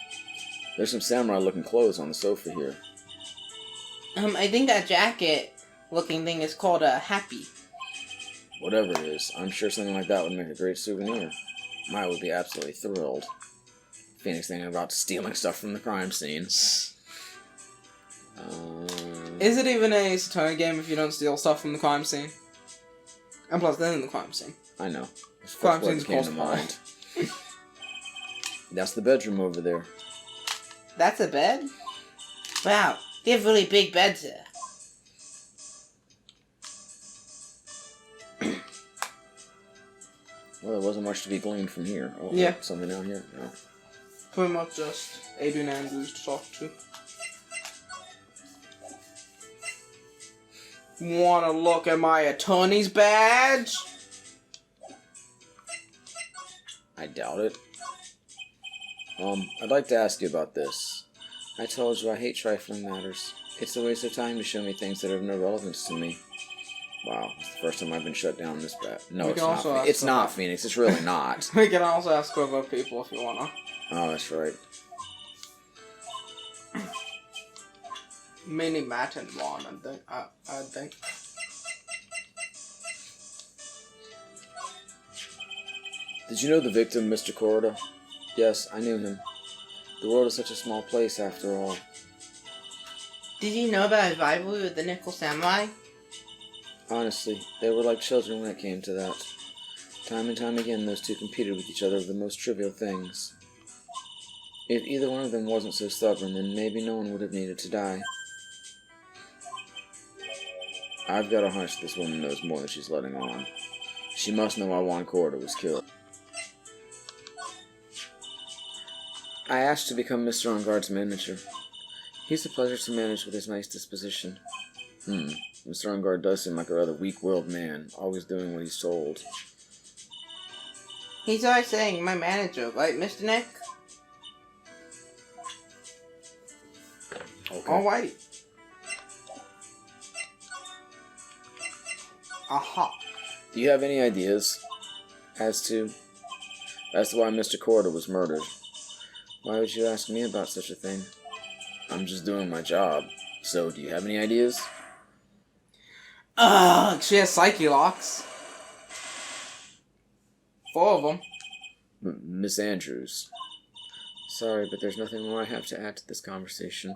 A: There's some samurai-looking clothes on the sofa here.
B: I think that jacket-looking thing is called a happy.
A: Whatever it is, I'm sure something like that would make a great souvenir. Maya would be absolutely thrilled. Phoenix thinking about stealing stuff from the crime scene.
C: Is it even a Saturn game if you don't steal stuff from the crime scene? And plus, they're in the crime scene.
A: I know.
C: Crime scene's came to
A: mind. That's the bedroom over there.
B: That's a bed? Wow, they have really big beds here.
A: Well, there wasn't much to be gleaned from here. Oh,
C: Yeah.
A: Something down here? No.
C: Pretty much just Adrian Andrews to talk to. Wanna look at my attorney's badge?
A: I doubt it. I'd like to ask you about this. I told you I hate trifling matters. It's a waste of time to show me things that have no relevance to me. Wow, it's the first time I've been shut down this bad. No,
C: We
A: it's
C: can
A: not.
C: also ask
A: It's not,
C: about-
A: Phoenix. It's really not.
C: We can also ask other people if you wanna.
A: Oh, that's right.
C: Mainly Matt and Ron, I think.
A: Did you know the victim, Mr. Corridor? Yes, I knew him. The world is such a small place, after all.
B: Did you know about his rivalry with the Nickel Samurai?
A: Honestly, they were like children when it came to that. Time and time again, those two competed with each other over the most trivial things. If either one of them wasn't so stubborn, then maybe no one would have needed to die. I've got a hunch this woman knows more than she's letting on. She must know why Juan Corridor was killed. I asked to become Mr. On-Guard's manager. He's a pleasure to manage with his nice disposition. Mr. On-Guard does seem like a rather weak-willed man, always doing what he's told.
B: He's always saying, my manager, right, Mr. Nick?
A: Okay.
C: Alright. Aha.
A: Do you have any ideas as to why Mr. Corridor was murdered? Why would you ask me about such a thing? I'm just doing my job. So, do you have any ideas?
C: She has psyche locks. 4 of them.
A: Miss Andrews. Sorry, but there's nothing more I have to add to this conversation.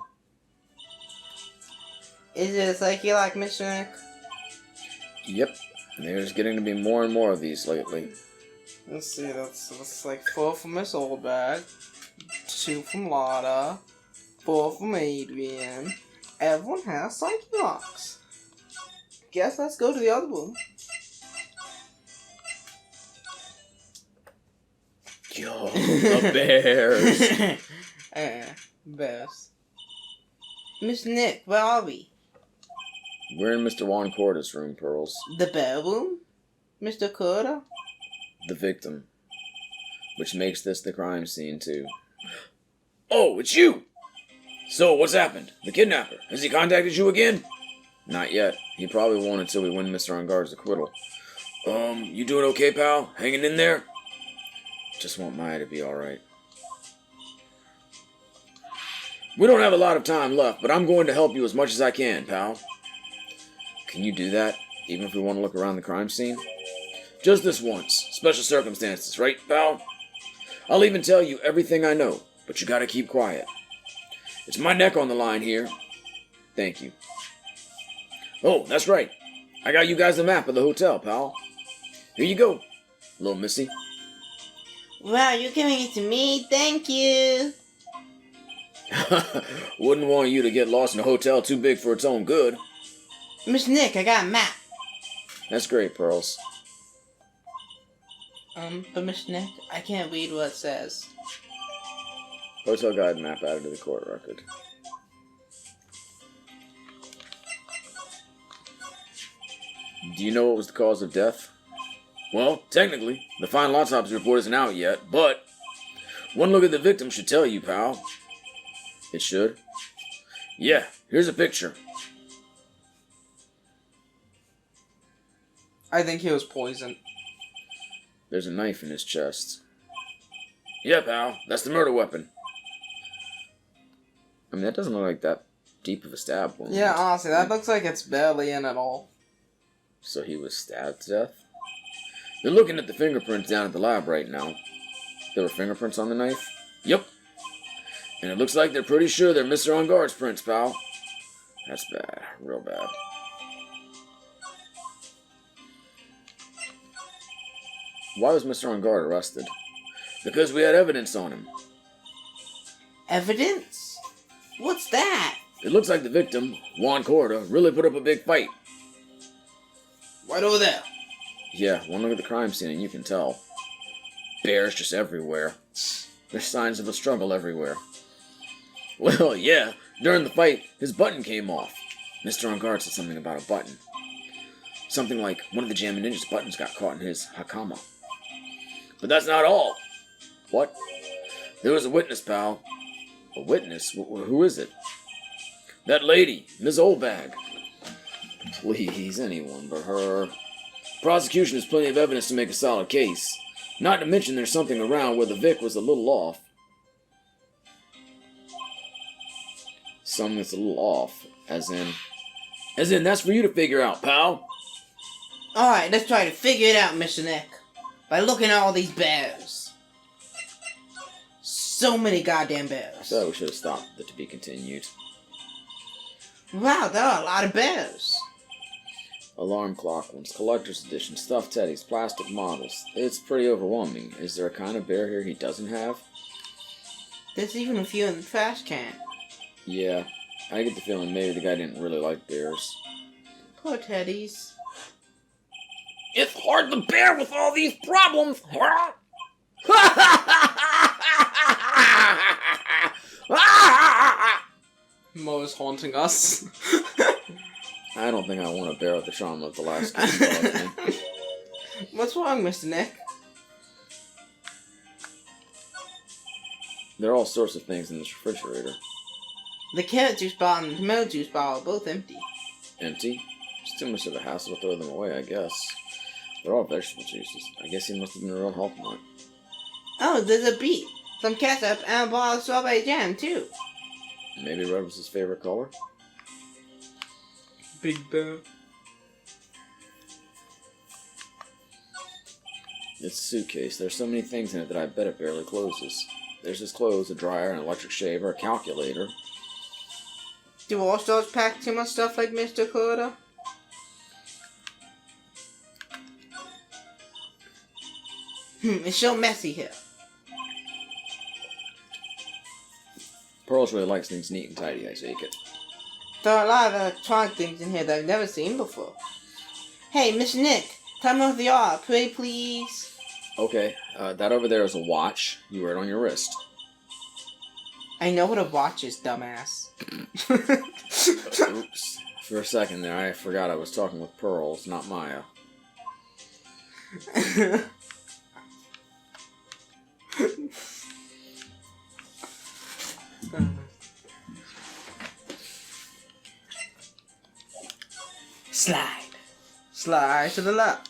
B: Is it a psyche like Mr. Nick?
A: Yep. There's getting to be more and more of these lately.
C: Let's see, that's like 4 from Miss Oldbag, 2 from Lotta, 4 from Adrian. Everyone has psyche locks. Guess let's go to the other room.
A: Yo, the bears.
C: Bears.
B: Mr. Nick, where are we?
A: We're in Mr. Juan Corridor's room, Pearls.
B: The bear room? Mr. Corridor?
A: The victim. Which makes this the crime scene, too. Oh, it's you! So, what's happened? The kidnapper. Has he contacted you again? Not yet. He probably won't until we win Mr. On-Guard's acquittal. You doing okay, pal? Hanging in there? Just want Maya to be alright. We don't have a lot of time left, but I'm going to help you as much as I can, pal. Can you do that, even if we want to look around the crime scene? Just this once. Special circumstances, right, pal? I'll even tell you everything I know, but you gotta keep quiet. It's my neck on the line here. Thank you. Oh, that's right. I got you guys a map of the hotel, pal. Here you go, little missy.
B: Wow, you're giving it to me? Thank you!
A: Wouldn't want you to get lost in a hotel too big for its own good.
B: Mr. Nick, I got a map.
A: That's great, Pearls.
B: But Mr. Nick, I can't read what it says.
A: Hotel guide map added to the court record. Do you know what was the cause of death? Well, technically, the final autopsy report isn't out yet, but one look at the victim should tell you, pal. It should. Yeah, here's a picture.
C: I think he was poisoned.
A: There's a knife in his chest. Yeah, pal, that's the murder weapon. I mean, that doesn't look like that deep of a stab wound.
C: Yeah, honestly, that looks like it's barely in at all.
A: So he was stabbed to death? They're looking at the fingerprints down at the lab right now. There were fingerprints on the knife? Yep. And it looks like they're pretty sure they're Mr. On-Guard's prints, pal. That's bad. Real bad. Why was Mr. On-Guard arrested? Because we had evidence on him.
B: Evidence? What's that?
A: It looks like the victim, Juan Corridor, really put up a big fight.
B: Right over there.
A: Yeah, one look at the crime scene and you can tell. Bears just everywhere. There's signs of a struggle everywhere. Well, yeah, during the fight, his button came off. Mr. On Guard said something about a button. Something like one of the Jammin' Ninja's buttons got caught in his hakama. But that's not all. What? There was a witness, pal. A witness? Who is it? That lady, Ms. Oldbag. Please, anyone but her. Prosecution has plenty of evidence to make a solid case. Not to mention there's something around where the Vic was a little off. Something that's a little off. As in, that's for you to figure out, pal.
B: Alright, let's try to figure it out, Mr. Nick. By looking at all these bears. So many goddamn bears.
A: So we should have stopped the to be continued.
B: Wow, there are a lot of bears.
A: Alarm clock ones, collector's edition, stuffed teddies, plastic models. It's pretty overwhelming. Is there a kind of bear here he doesn't have?
B: There's even a few in the trash can.
A: Yeah, I get the feeling maybe the guy didn't really like bears.
B: Poor teddies.
A: It's hard to bear with all these problems.
C: Mo's haunting us.
A: I don't think I want to bear with the trauma of the last game.
B: What's wrong, Mr. Nick?
A: There are all sorts of things in this refrigerator.
B: The carrot juice bottle and the tomato juice bottle are both empty.
A: Empty? It's too much of a hassle to throw them away, I guess. They're all vegetable juices. I guess he must have been a real health nut.
B: Oh, there's a beet, some ketchup, and a bottle of strawberry jam, too.
A: Maybe red was his favorite color?
C: Big bear.
A: It's a suitcase. There's so many things in it that I bet it barely closes. There's his clothes, a dryer, an electric shaver, a calculator.
B: Do all stores pack too much stuff like Mr. Coda? It's so messy here.
A: Pearls really likes things neat and tidy, I take it.
B: There are a lot of electronic things in here that I've never seen before. Hey, Mr. Nick, tell me what they are, pretty please.
A: Okay, that over there is a watch. You wear it on your wrist.
B: I know what a watch is, dumbass.
A: Oops. For a second there, I forgot I was talking with Pearls, not Maya.
B: Slide.
C: Slide to the left.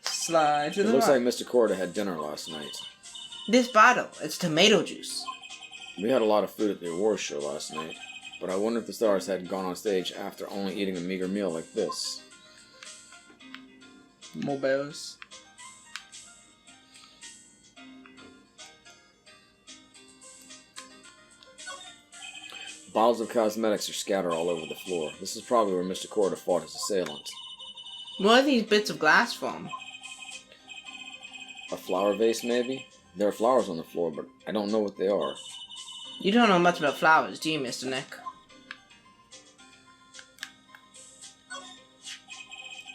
C: Slide to
A: It
C: the
A: looks
C: right.
A: like Mr. Corda had dinner last night.
B: This bottle, it's tomato juice.
A: We had a lot of food at the awards show last night, but I wonder if the stars had gone on stage after only eating a meager meal like this.
C: More bears.
A: Bottles of cosmetics are scattered all over the floor. This is probably where Mr. Corda fought his assailant.
B: What are these bits of glass from?
A: A flower vase, maybe? There are flowers on the floor, but I don't know what they are.
B: You don't know much about flowers, do you, Mr. Nick?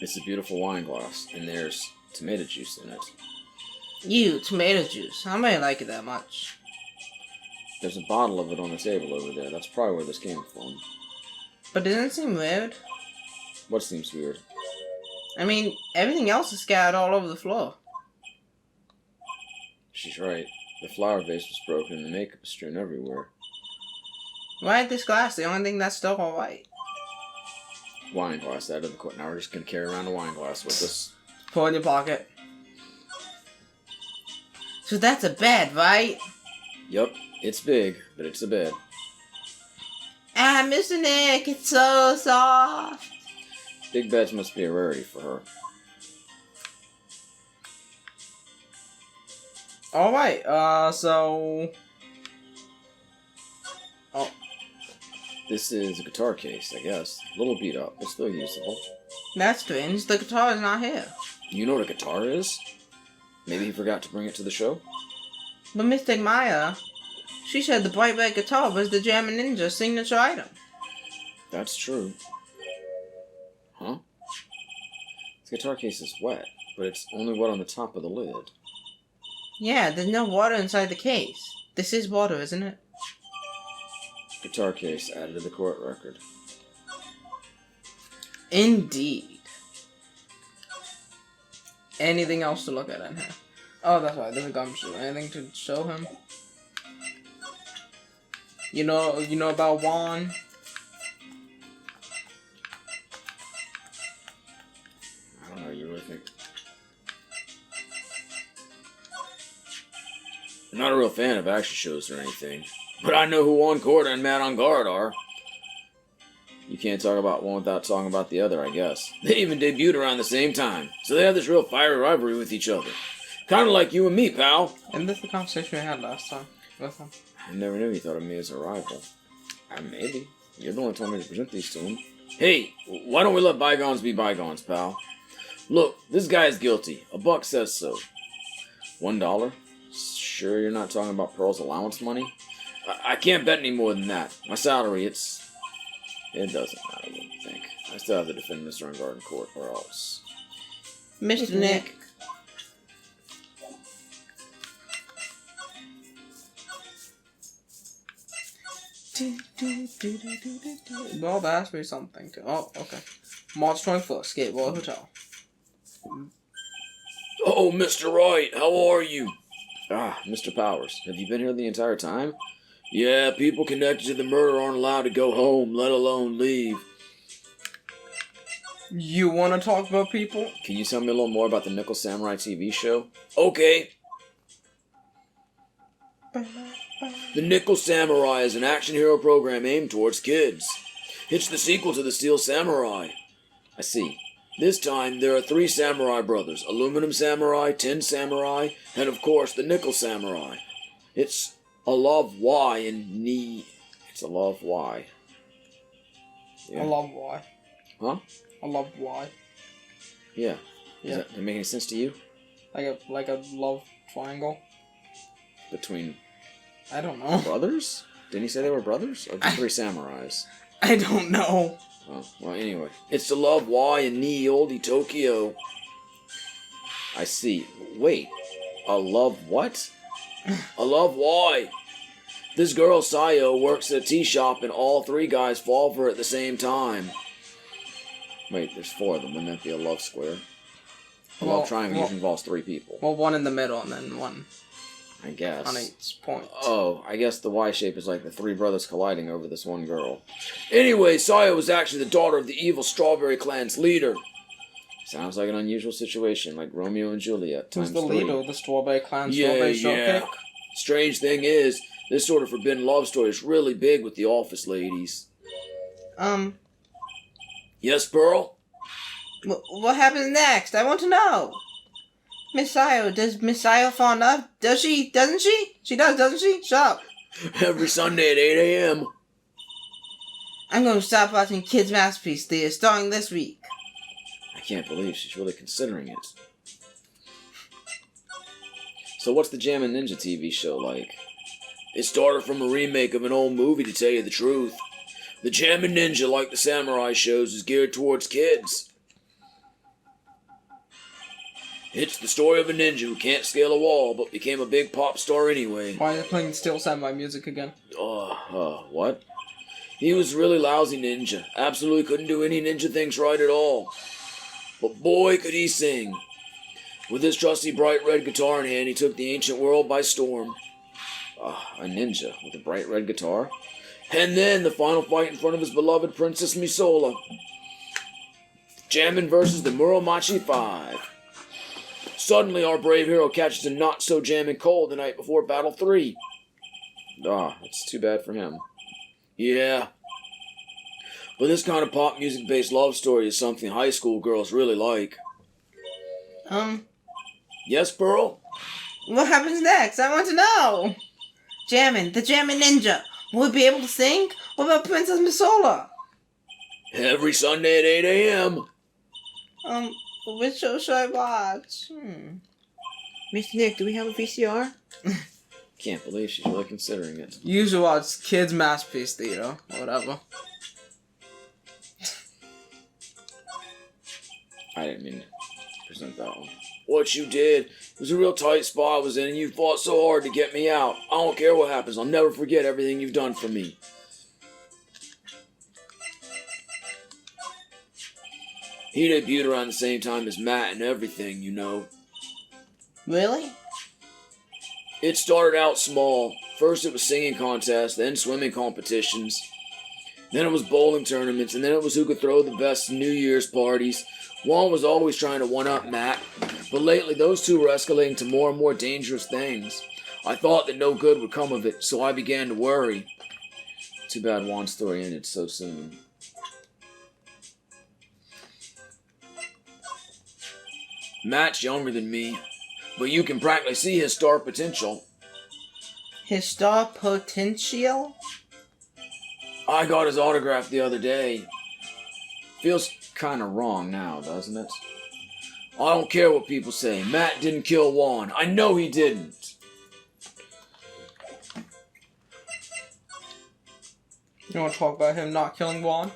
A: It's a beautiful wine glass, and there's tomato juice in it.
B: You, tomato juice. How may I like it that much?
A: There's a bottle of it on the table over there. That's probably where this came from.
B: But doesn't it seem weird?
A: What seems weird?
B: I mean, everything else is scattered all over the floor.
A: She's right. The flower vase was broken and the makeup is strewn everywhere.
B: Why is this glass the only thing that's still alright?
A: Wine glass out of the court. Now we're just gonna carry around a wine glass with us.
B: Put it in your pocket. So that's a bed, right?
A: Yup, it's big, but it's a bed.
B: Ah, Mr. Nick, it's so soft.
A: Big beds must be a rarity for her.
C: Alright, so... Oh.
A: This is a guitar case, I guess. A little beat up, but still usable.
B: That's strange. The guitar is not here.
A: You know what a guitar is? Maybe he forgot to bring it to the show?
B: But Mystic Maya, she said the bright red guitar was the Jammin' Ninja's signature item.
A: That's true. Huh? This guitar case is wet, but it's only wet on the top of the lid.
B: Yeah, there's no water inside the case. This is water, isn't it?
A: Guitar case added to the court record.
B: Indeed.
C: Anything else to look at in here? Oh, that's right. There's a gumshoe. Anything to show him? You know about Juan?
A: I don't know, you really think... I'm not a real fan of action shows or anything, but I know who Juan Corda and Matt on Guard are. You can't talk about one without talking about the other, I guess. They even debuted around the same time, so they have this real fiery rivalry with each other. Kind of like you and me, pal.
C: Isn't this the conversation we had last time with him?
A: I never knew he thought of me as a rival. Maybe. You're the one who told me to present these to him. Hey, why don't we let bygones be bygones, pal? Look, this guy is guilty. A buck says so. $1? Sure you're not talking about Pearl's allowance money? I can't bet any more than that. My salary, it doesn't matter, I wouldn't think. I still have to defend Mr. Unguard in court, or else.
B: Mr. Nick.
C: Well, that has to be something too. Oh, okay. March 21st, Skateboard Hotel.
A: Oh, Mr. Wright, how are you? Ah, Mr. Powers, have you been here the entire time? Yeah, people connected to the murder aren't allowed to go home, let alone leave.
C: You want to talk about people?
A: Can you tell me a little more about the Nickel Samurai TV show? Okay. The Nickel Samurai is an action hero program aimed towards kids. It's the sequel to the Steel Samurai. I see. This time, there are 3 samurai brothers. Aluminum Samurai, Tin Samurai, and of course, the Nickel Samurai. It's a love Y and knee. It's a love Y. Yeah.
C: I love why.
A: Huh?
C: I love why.
A: Yeah.
C: Yeah.
A: Does that make any sense to you?
C: Like a love triangle.
A: Between
C: I don't know.
A: brothers? Didn't he say they were brothers? Or the 3 samurais?
C: I don't know.
A: Oh, well, anyway. It's the love Y and knee oldie Tokyo. I see. Wait. A love what? A love Y. This girl, Sayo, works at a tea shop and all 3 guys fall for her at the same time. Wait, there's 4 of them. Wouldn't that be a love square? A love triangle usually involves 3 people.
C: Well, one in the middle and then one
A: I guess.
C: on each point.
A: Oh, I guess the Y shape is like the 3 brothers colliding over this one girl. Anyway, Sayo was actually the daughter of the evil Strawberry Clan's leader. Sounds like an unusual situation, like Romeo and Juliet
C: Who's
A: times
C: the
A: 3.
C: leader of the Strawberry Clan Strawberry Shortcake?
A: Strange thing is, this sort of forbidden love story is really big with the office ladies. Yes, Pearl?
B: What happens next? I want to know. Miss Sayo, does Miss Sayo fall in love? Does she? Doesn't she? She does, doesn't she? Shut up.
A: Every Sunday at 8 a.m.
B: I'm going to stop watching Kids Masterpiece Theater starting this week.
A: I can't believe she's really considering it. So what's the Jammin' Ninja TV show like? It started from a remake of an old movie, to tell you the truth. The Jammin' Ninja, like the samurai shows, is geared towards kids. It's the story of a ninja who can't scale a wall, but became a big pop star anyway.
C: Why are they playing Steel Samurai music again?
A: What? He was really lousy ninja. Absolutely couldn't do any ninja things right at all. But boy, could he sing. With his trusty bright red guitar in hand, he took the ancient world by storm. A ninja with a bright red guitar. And then the final fight in front of his beloved Princess Misola. Jammin' versus the Muromachi 5. Suddenly, our brave hero catches a not-so-jamming cold the night before Battle 3. It's too bad for him. Yeah. But this kind of pop music-based love story is something high school girls really like. Yes, Pearl?
B: What happens next? I want to know. The Jammin' Ninja. Will he be able to sing? What about Princess Misola?
A: Every Sunday at 8 a.m.
B: Which show should I watch? Mr. Nick, do we have a VCR?
A: Can't believe she's really considering it.
C: You usually watch Kids Masterpiece Theater, or whatever.
A: I didn't mean Present that one. What you did was a real tight spot I was in, and you fought so hard to get me out. I don't care what happens. I'll never forget everything you've done for me. He debuted around the same time as Matt and everything, you know.
B: Really?
A: It started out small. First it was singing contests, then swimming competitions. Then it was bowling tournaments, and then it was who could throw the best New Year's parties. Juan was always trying to one-up Matt, but lately those two were escalating to more and more dangerous things. I thought that no good would come of it, so I began to worry. Too bad Juan's story ended so soon. Matt's younger than me, but you can practically see his star potential.
B: His star potential?
A: I got his autograph the other day. Feels kinda wrong now, doesn't it? I don't care what people say. Matt didn't kill Juan. I know he didn't.
C: You want to talk about him not killing Juan?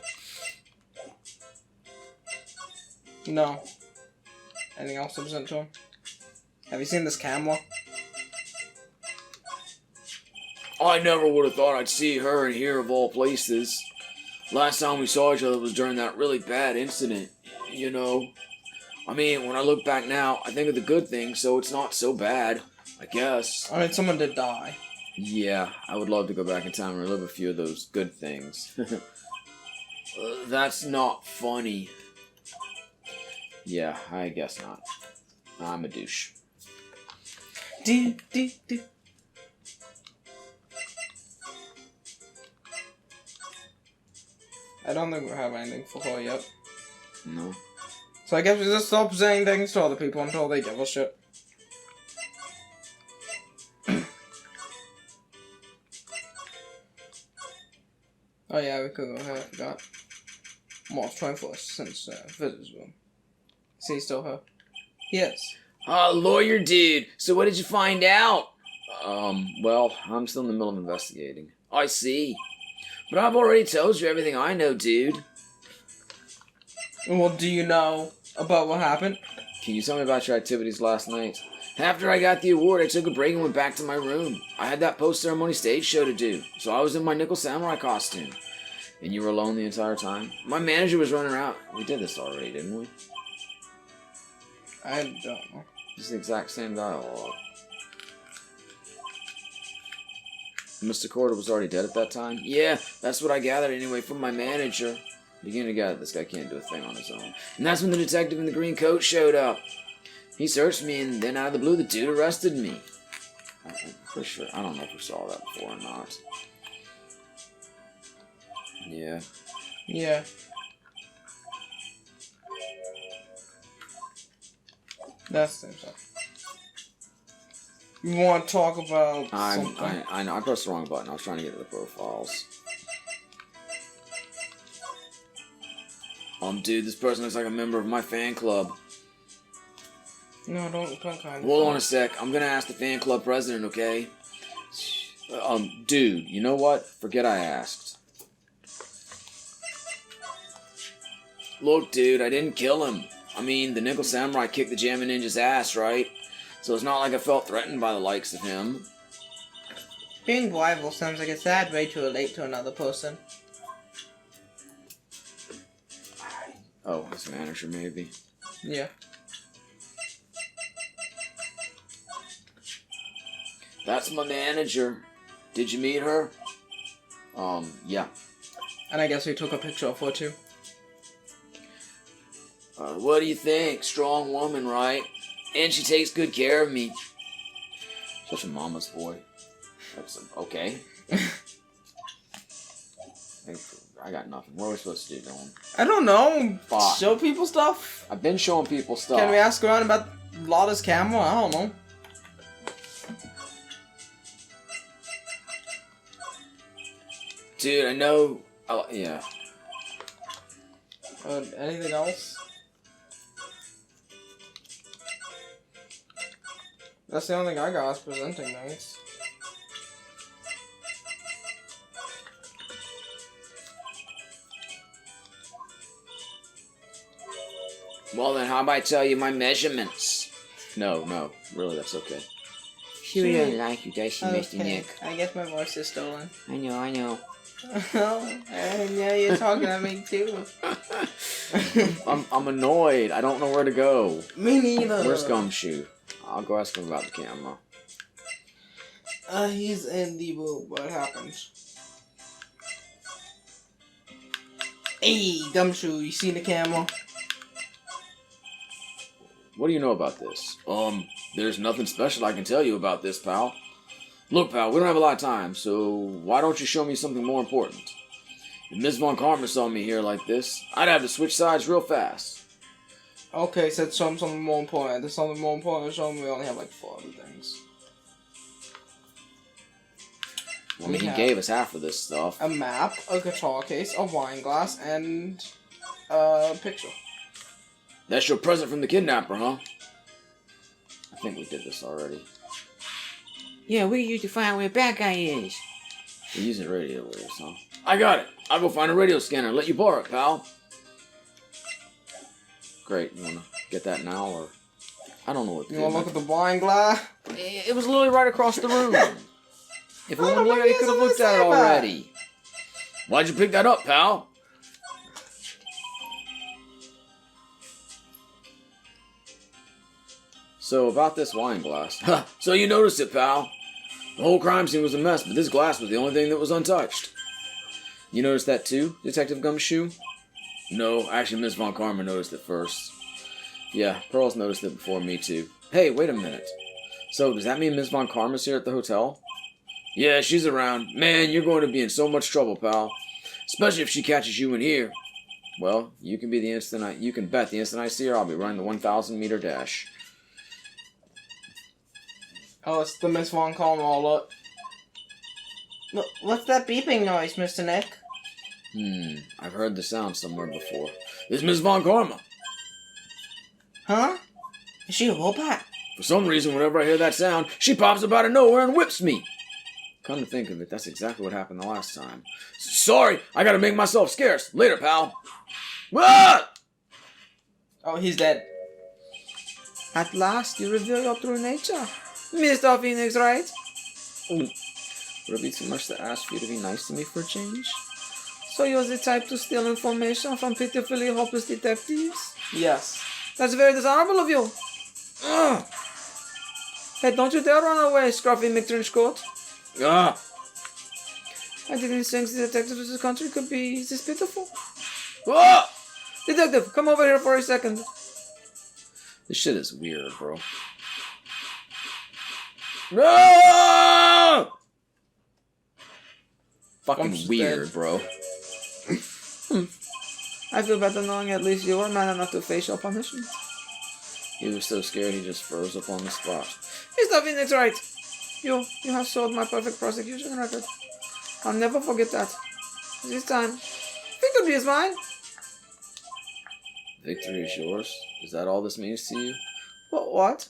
C: No. Anything else to present to him? Have you seen this camera?
A: I never would have thought I'd see her in here of all places. Last time we saw each other was during that really bad incident, you know. I mean, when I look back now, I think of the good things, so it's not so bad, I guess.
C: I mean, someone did die.
A: Yeah, I would love to go back in time and relive a few of those good things. That's not funny. Yeah, I guess not. I'm a douche.
C: Do. I don't think we have anything for her yet.
A: No.
C: So I guess we just stop saying things to other people until they give a shit. Oh yeah, we could go ahead, I forgot. March 21st, since visitors room. Is he still her? Yes.
A: Lawyer dude, so what did you find out? Well, I'm still in the middle of investigating. I see. But I've already told you everything I know, dude.
C: Well, do you know about what happened?
A: Can you tell me about your activities last night? After I got the award, I took a break and went back to my room. I had that post-ceremony stage show to do, so I was in my nickel samurai costume. And you were alone the entire time? My manager was running around. We did this already, didn't we?
C: I don't know.
A: It's the exact same dialogue. Mr. Corder was already dead at that time? Yeah, that's what I gathered anyway from my manager. Beginning to gather this guy can't do a thing on his own. And that's when the detective in the green coat showed up. He searched me, and then out of the blue, the dude arrested me. For sure. I don't know if we saw that before or not. Yeah.
C: Yeah. That's the same stuff. You want to talk about something?
A: I know. I pressed the wrong button. I was trying to get to the profiles. Dude, this person looks like a member of my fan club.
C: No, don't kind of.
A: Hold on a sec. I'm gonna ask the fan club president, okay? Dude, you know what? Forget I asked. Look, dude, I didn't kill him. I mean, the Nickel Samurai kicked the Jammin' Ninja's ass, right? So it's not like I felt threatened by the likes of him.
B: Being rival sounds like a sad way to relate to another person.
A: Oh, his manager, maybe.
C: Yeah.
A: That's my manager. Did you meet her? Yeah.
C: And I guess we took a picture of her too.
A: What do you think? Strong woman, right? And she takes good care of me. Such a mama's boy. That's okay. I got nothing. What are we supposed to do, Dylan?
C: I don't know.
A: Fuck.
C: Show people stuff?
A: I've been showing people stuff.
C: Can we ask around about Lotta's camera? I don't know.
A: Dude, I know... yeah.
C: Anything else? That's the only thing I got is presenting nights.
A: Well then, how about I tell you my measurements? No, really, that's okay. She really don't like you, does she, Mr. Nick?
B: I guess my voice is stolen.
A: I know.
B: Oh, and yeah, you're talking to me too.
A: I'm annoyed. I don't know where to go.
B: Me neither.
A: Where's Gumshoe? I'll go ask him about the camera.
C: He's in the room. What happened?
B: Hey, Gumshoe, you see the camera?
A: What do you know about this? There's nothing special I can tell you about this, pal. Look, pal, we don't have a lot of time, so why don't you show me something more important? If Miss Von Karma saw me here like this, I'd have to switch sides real fast.
C: Okay, said show him something more important. There's something more important to show him. We only have like 4 other things.
A: I mean, he gave us half of this stuff.
C: A map, a guitar case, a wine glass, and a picture.
A: That's your present from the kidnapper, huh? I think we did this already.
B: Yeah, we used to find out where the bad guy is.
A: We're using radio waves, huh? I got it. I'll go find a radio scanner and let you borrow it, pal. Great. You wanna get that now, or I don't know what to do.
C: You wanna look at the wine glass?
A: It was literally right across the room. If it weren't here,
C: he
A: you could have looked at it already. Why'd you pick that up, pal? So, about this wine glass. So you noticed it, pal. The whole crime scene was a mess, but this glass was the only thing that was untouched. You noticed that too, Detective Gumshoe? No, actually Miss Von Karma noticed it first. Yeah, Pearl's noticed it before me too. Hey, wait a minute. So, does that mean Miss Von Karma's here at the hotel? Yeah, she's around. Man, you're going to be in so much trouble, pal. Especially if she catches you in here. Well, you can bet the instant I see her, I'll be running the 1,000-meter dash.
C: Oh, it's the Miss Von Karma all up.
B: What's that beeping noise, Mr. Nick?
A: I've heard the sound somewhere before. It's Miss Von Karma.
B: Huh? Is she a robot?
A: For some reason, whenever I hear that sound, she pops up out of nowhere and whips me. Come to think of it, that's exactly what happened the last time. Sorry, I gotta make myself scarce. Later, pal. Ah!
C: Oh, he's dead.
B: At last, you reveal your true nature. Mr. Phoenix, Wright?
A: Would it be too much to ask for you to be nice to me for a change?
B: So you're the type to steal information from pitifully hopeless detectives?
C: Yes.
B: That's very dishonorable of you. Ugh. Hey, don't you dare run away, Scruffy McTrenchcoat.
A: Ah!
B: I didn't think the detectives of this country could be this pitiful.
A: Ah!
B: Detective, come over here for a second.
A: This shit is weird, bro. No! Fucking weird,
C: dead.
A: bro.
B: I feel better knowing at least you were man enough to face your punishment.
A: He was so scared he just froze up on the spot.
B: Mr. Phoenix, Wright. You have sold my perfect prosecution record. I'll never forget that. This time, victory is mine.
A: Victory is yours? Is that all this means to you?
B: What?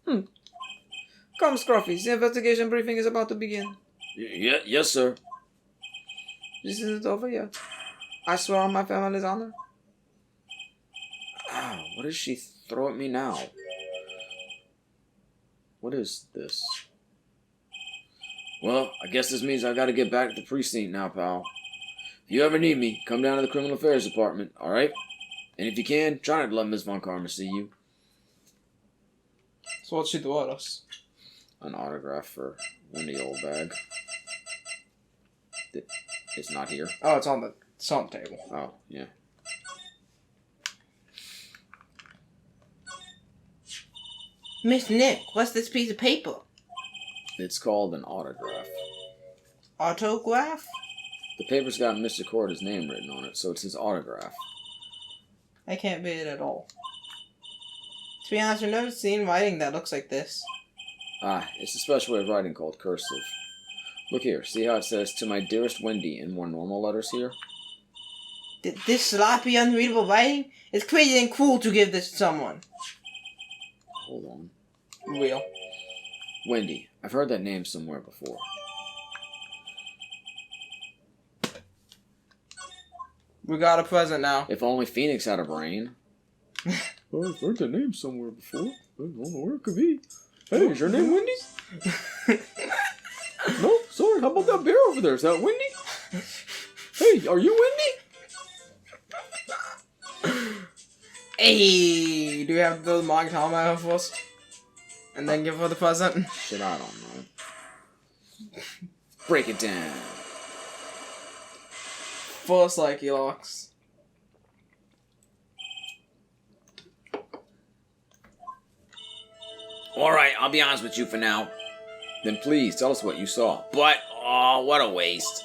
B: Come, Scruffy. The investigation briefing is about to begin.
A: Yes, sir.
B: This isn't over yet. I swear on my family's honor.
A: Ow, what does she throw at me now? What is this? Well, I guess this means I gotta get back to the precinct now, pal. If you ever need me, come down to the Criminal Affairs Department, alright? And if you can, try not to let Miss Von Karma see you.
C: So what'd she do at us?
A: An autograph for Wendy Oldbag. It's not here.
C: Oh, it's on the table.
A: Oh, yeah.
B: Miss Nick, what's this piece of paper?
A: It's called an autograph.
B: Autograph?
A: The paper's got Mr. Corda's name written on it, so it's his autograph.
B: I can't read it at all. To be honest, I've never seen writing that looks like this.
A: It's a special way of writing called cursive. Look here, see how it says, "To my dearest Wendy" in more normal letters here?
B: This sloppy, unreadable writing? It's crazy and cruel to give this to someone.
A: Hold on.
C: Real.
A: Wendy. I've heard that name somewhere before.
C: We got a present now.
A: If only Phoenix had a brain. Well, I've heard that name somewhere before. I don't know where it could be. Hey, is your name Wendy? No, sorry. How about that bear over there? Is that Wendy? Hey, are you Wendy?
C: Hey, do we have to build Mark Helmet first? And then give her the present?
A: Shit, I don't know. Break it down.
C: First, like, locks.
A: Alright, I'll be honest with you for now. Then please, tell us what you saw. But, oh, what a waste.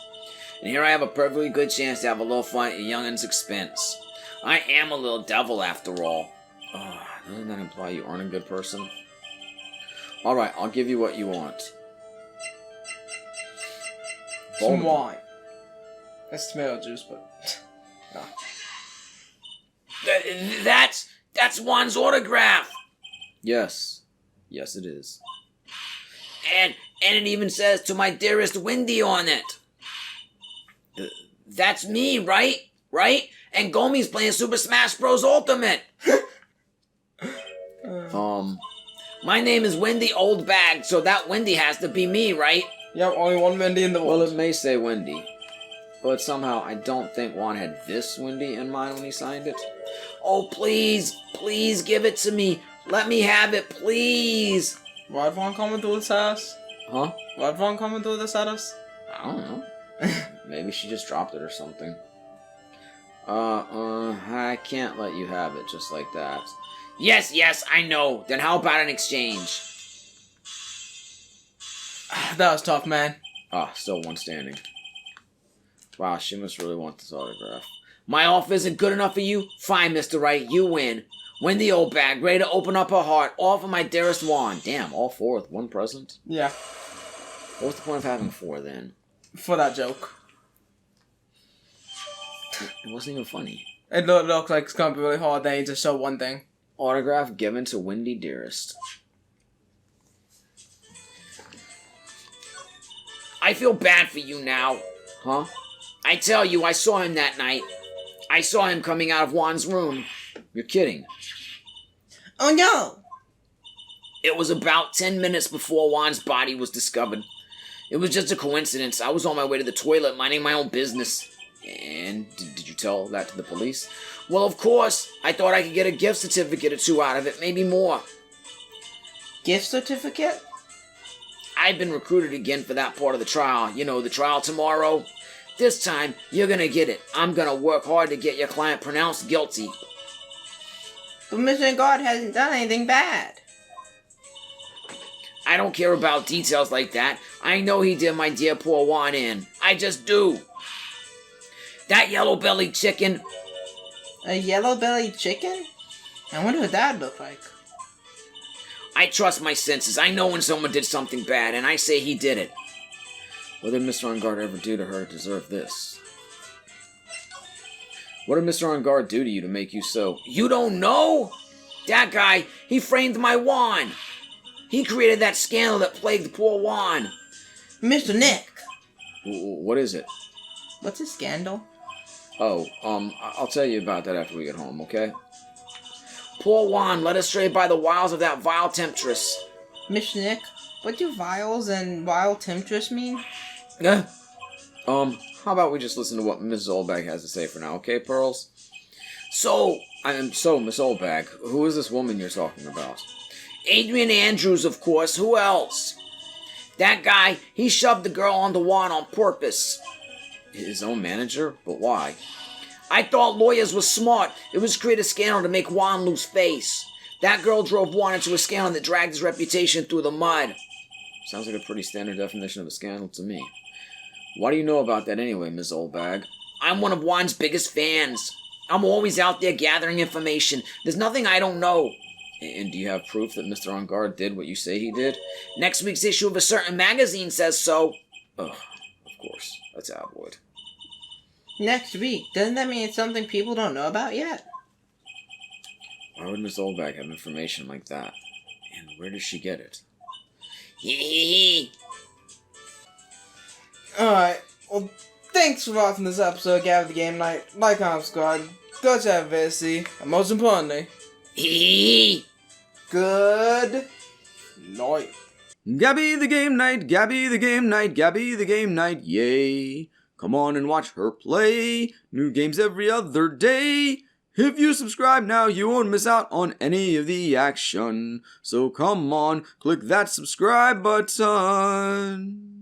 A: And here I have a perfectly good chance to have a little fun at your youngin's expense. I am a little devil after all. Oh, doesn't that imply you aren't a good person? Alright, I'll give you what you want.
C: Some wine. That's tomato juice, but... no.
A: That's Juan's autograph! Yes. Yes, it is. And it even says, "To my dearest Wendy" on it. That's me, right? Right? And Gomi's playing Super Smash Bros. Ultimate. My name is Wendy Oldbag, so that Wendy has to be me, right?
C: Yep, only one Wendy in the world.
A: Well, it may say Wendy. But somehow, I don't think Juan had this Wendy in mind when he signed it. Oh, please, please give it to me. Let me have it, please.
C: Why did Vaughn coming through this house?
A: Huh?
C: Why did Vaughn coming through this at us?
A: I don't know. Maybe she just dropped it or something. I can't let you have it just like that. Yes, I know. Then how about an exchange?
C: That was tough, man.
A: Still one standing. Wow, she must really want this autograph. My offer isn't good enough for you? Fine, Mr. Wright, you win. Wendy Oldbag, ready to open up her heart, all for my dearest Juan. Damn, all four with one present?
C: Yeah.
A: What's the point of having four, then?
C: For that joke.
A: It wasn't even funny.
C: It looks like it's gonna be really hard, then you just show one thing.
A: Autograph given to Wendy Dearest. I feel bad for you now. Huh? I tell you, I saw him that night. I saw him coming out of Juan's room. You're kidding.
B: Oh no!
A: It was about 10 minutes before Juan's body was discovered. It was just a coincidence. I was on my way to the toilet, minding my own business. And did you tell that to the police? Well, of course. I thought I could get a gift certificate or two out of it, maybe more.
B: Gift certificate?
A: I've been recruited again for that part of the trial. You know, the trial tomorrow. This time, you're gonna get it. I'm gonna work hard to get your client pronounced guilty.
B: But Mr. God hasn't done anything bad.
A: I don't care about details like that. I know he did my dear poor Juan in. I just do. That yellow-bellied chicken.
B: A yellow-bellied chicken? I wonder what that'd look like.
A: I trust my senses. I know when someone did something bad, and I say he did it. What did Mr. Ungard ever do to her to deserve this? What did Mr. Ungard do to you to make you so... You don't know? That guy, he framed my Juan. He created that scandal that plagued poor Juan.
B: Mr. Nick!
A: What is it?
B: What's a scandal?
A: Oh, I'll tell you about that after we get home, okay? Poor Juan led astray by the wiles of that vile temptress.
B: Mr. Nick, what do vials and vile temptress mean?
A: How about we just listen to what Mrs. Oldbag has to say for now, okay, Pearls? So, Miss Oldbag, who is this woman you're talking about? Adrian Andrews, of course. Who else? That guy, he shoved the girl onto Juan on purpose. His own manager? But why? I thought lawyers were smart. It was to create a scandal to make Juan lose face. That girl drove Juan into a scandal that dragged his reputation through the mud. Sounds like a pretty standard definition of a scandal to me. What do you know about that anyway, Miss Oldbag? I'm one of Juan's biggest fans. I'm always out there gathering information. There's nothing I don't know. And do you have proof that Mr. Ungard did what you say he did? Next week's issue of a certain magazine says so. Ugh, of course. A tabloid.
B: Next week? Doesn't that mean it's something people don't know about yet?
A: Why would Miss Oldbag have information like that? And where does she get it? Hee.
C: Alright, well, Thanks for watching this episode of Gabby the Game Night. Like, comment, subscribe. Go chat VSC. And most importantly, good night.
A: Gabby the Game Night, Gabby the Game Night, Gabby the Game Night, yay. Come on and watch her play. New games every other day. If you subscribe now, you won't miss out on any of the action. So come on, click that subscribe button.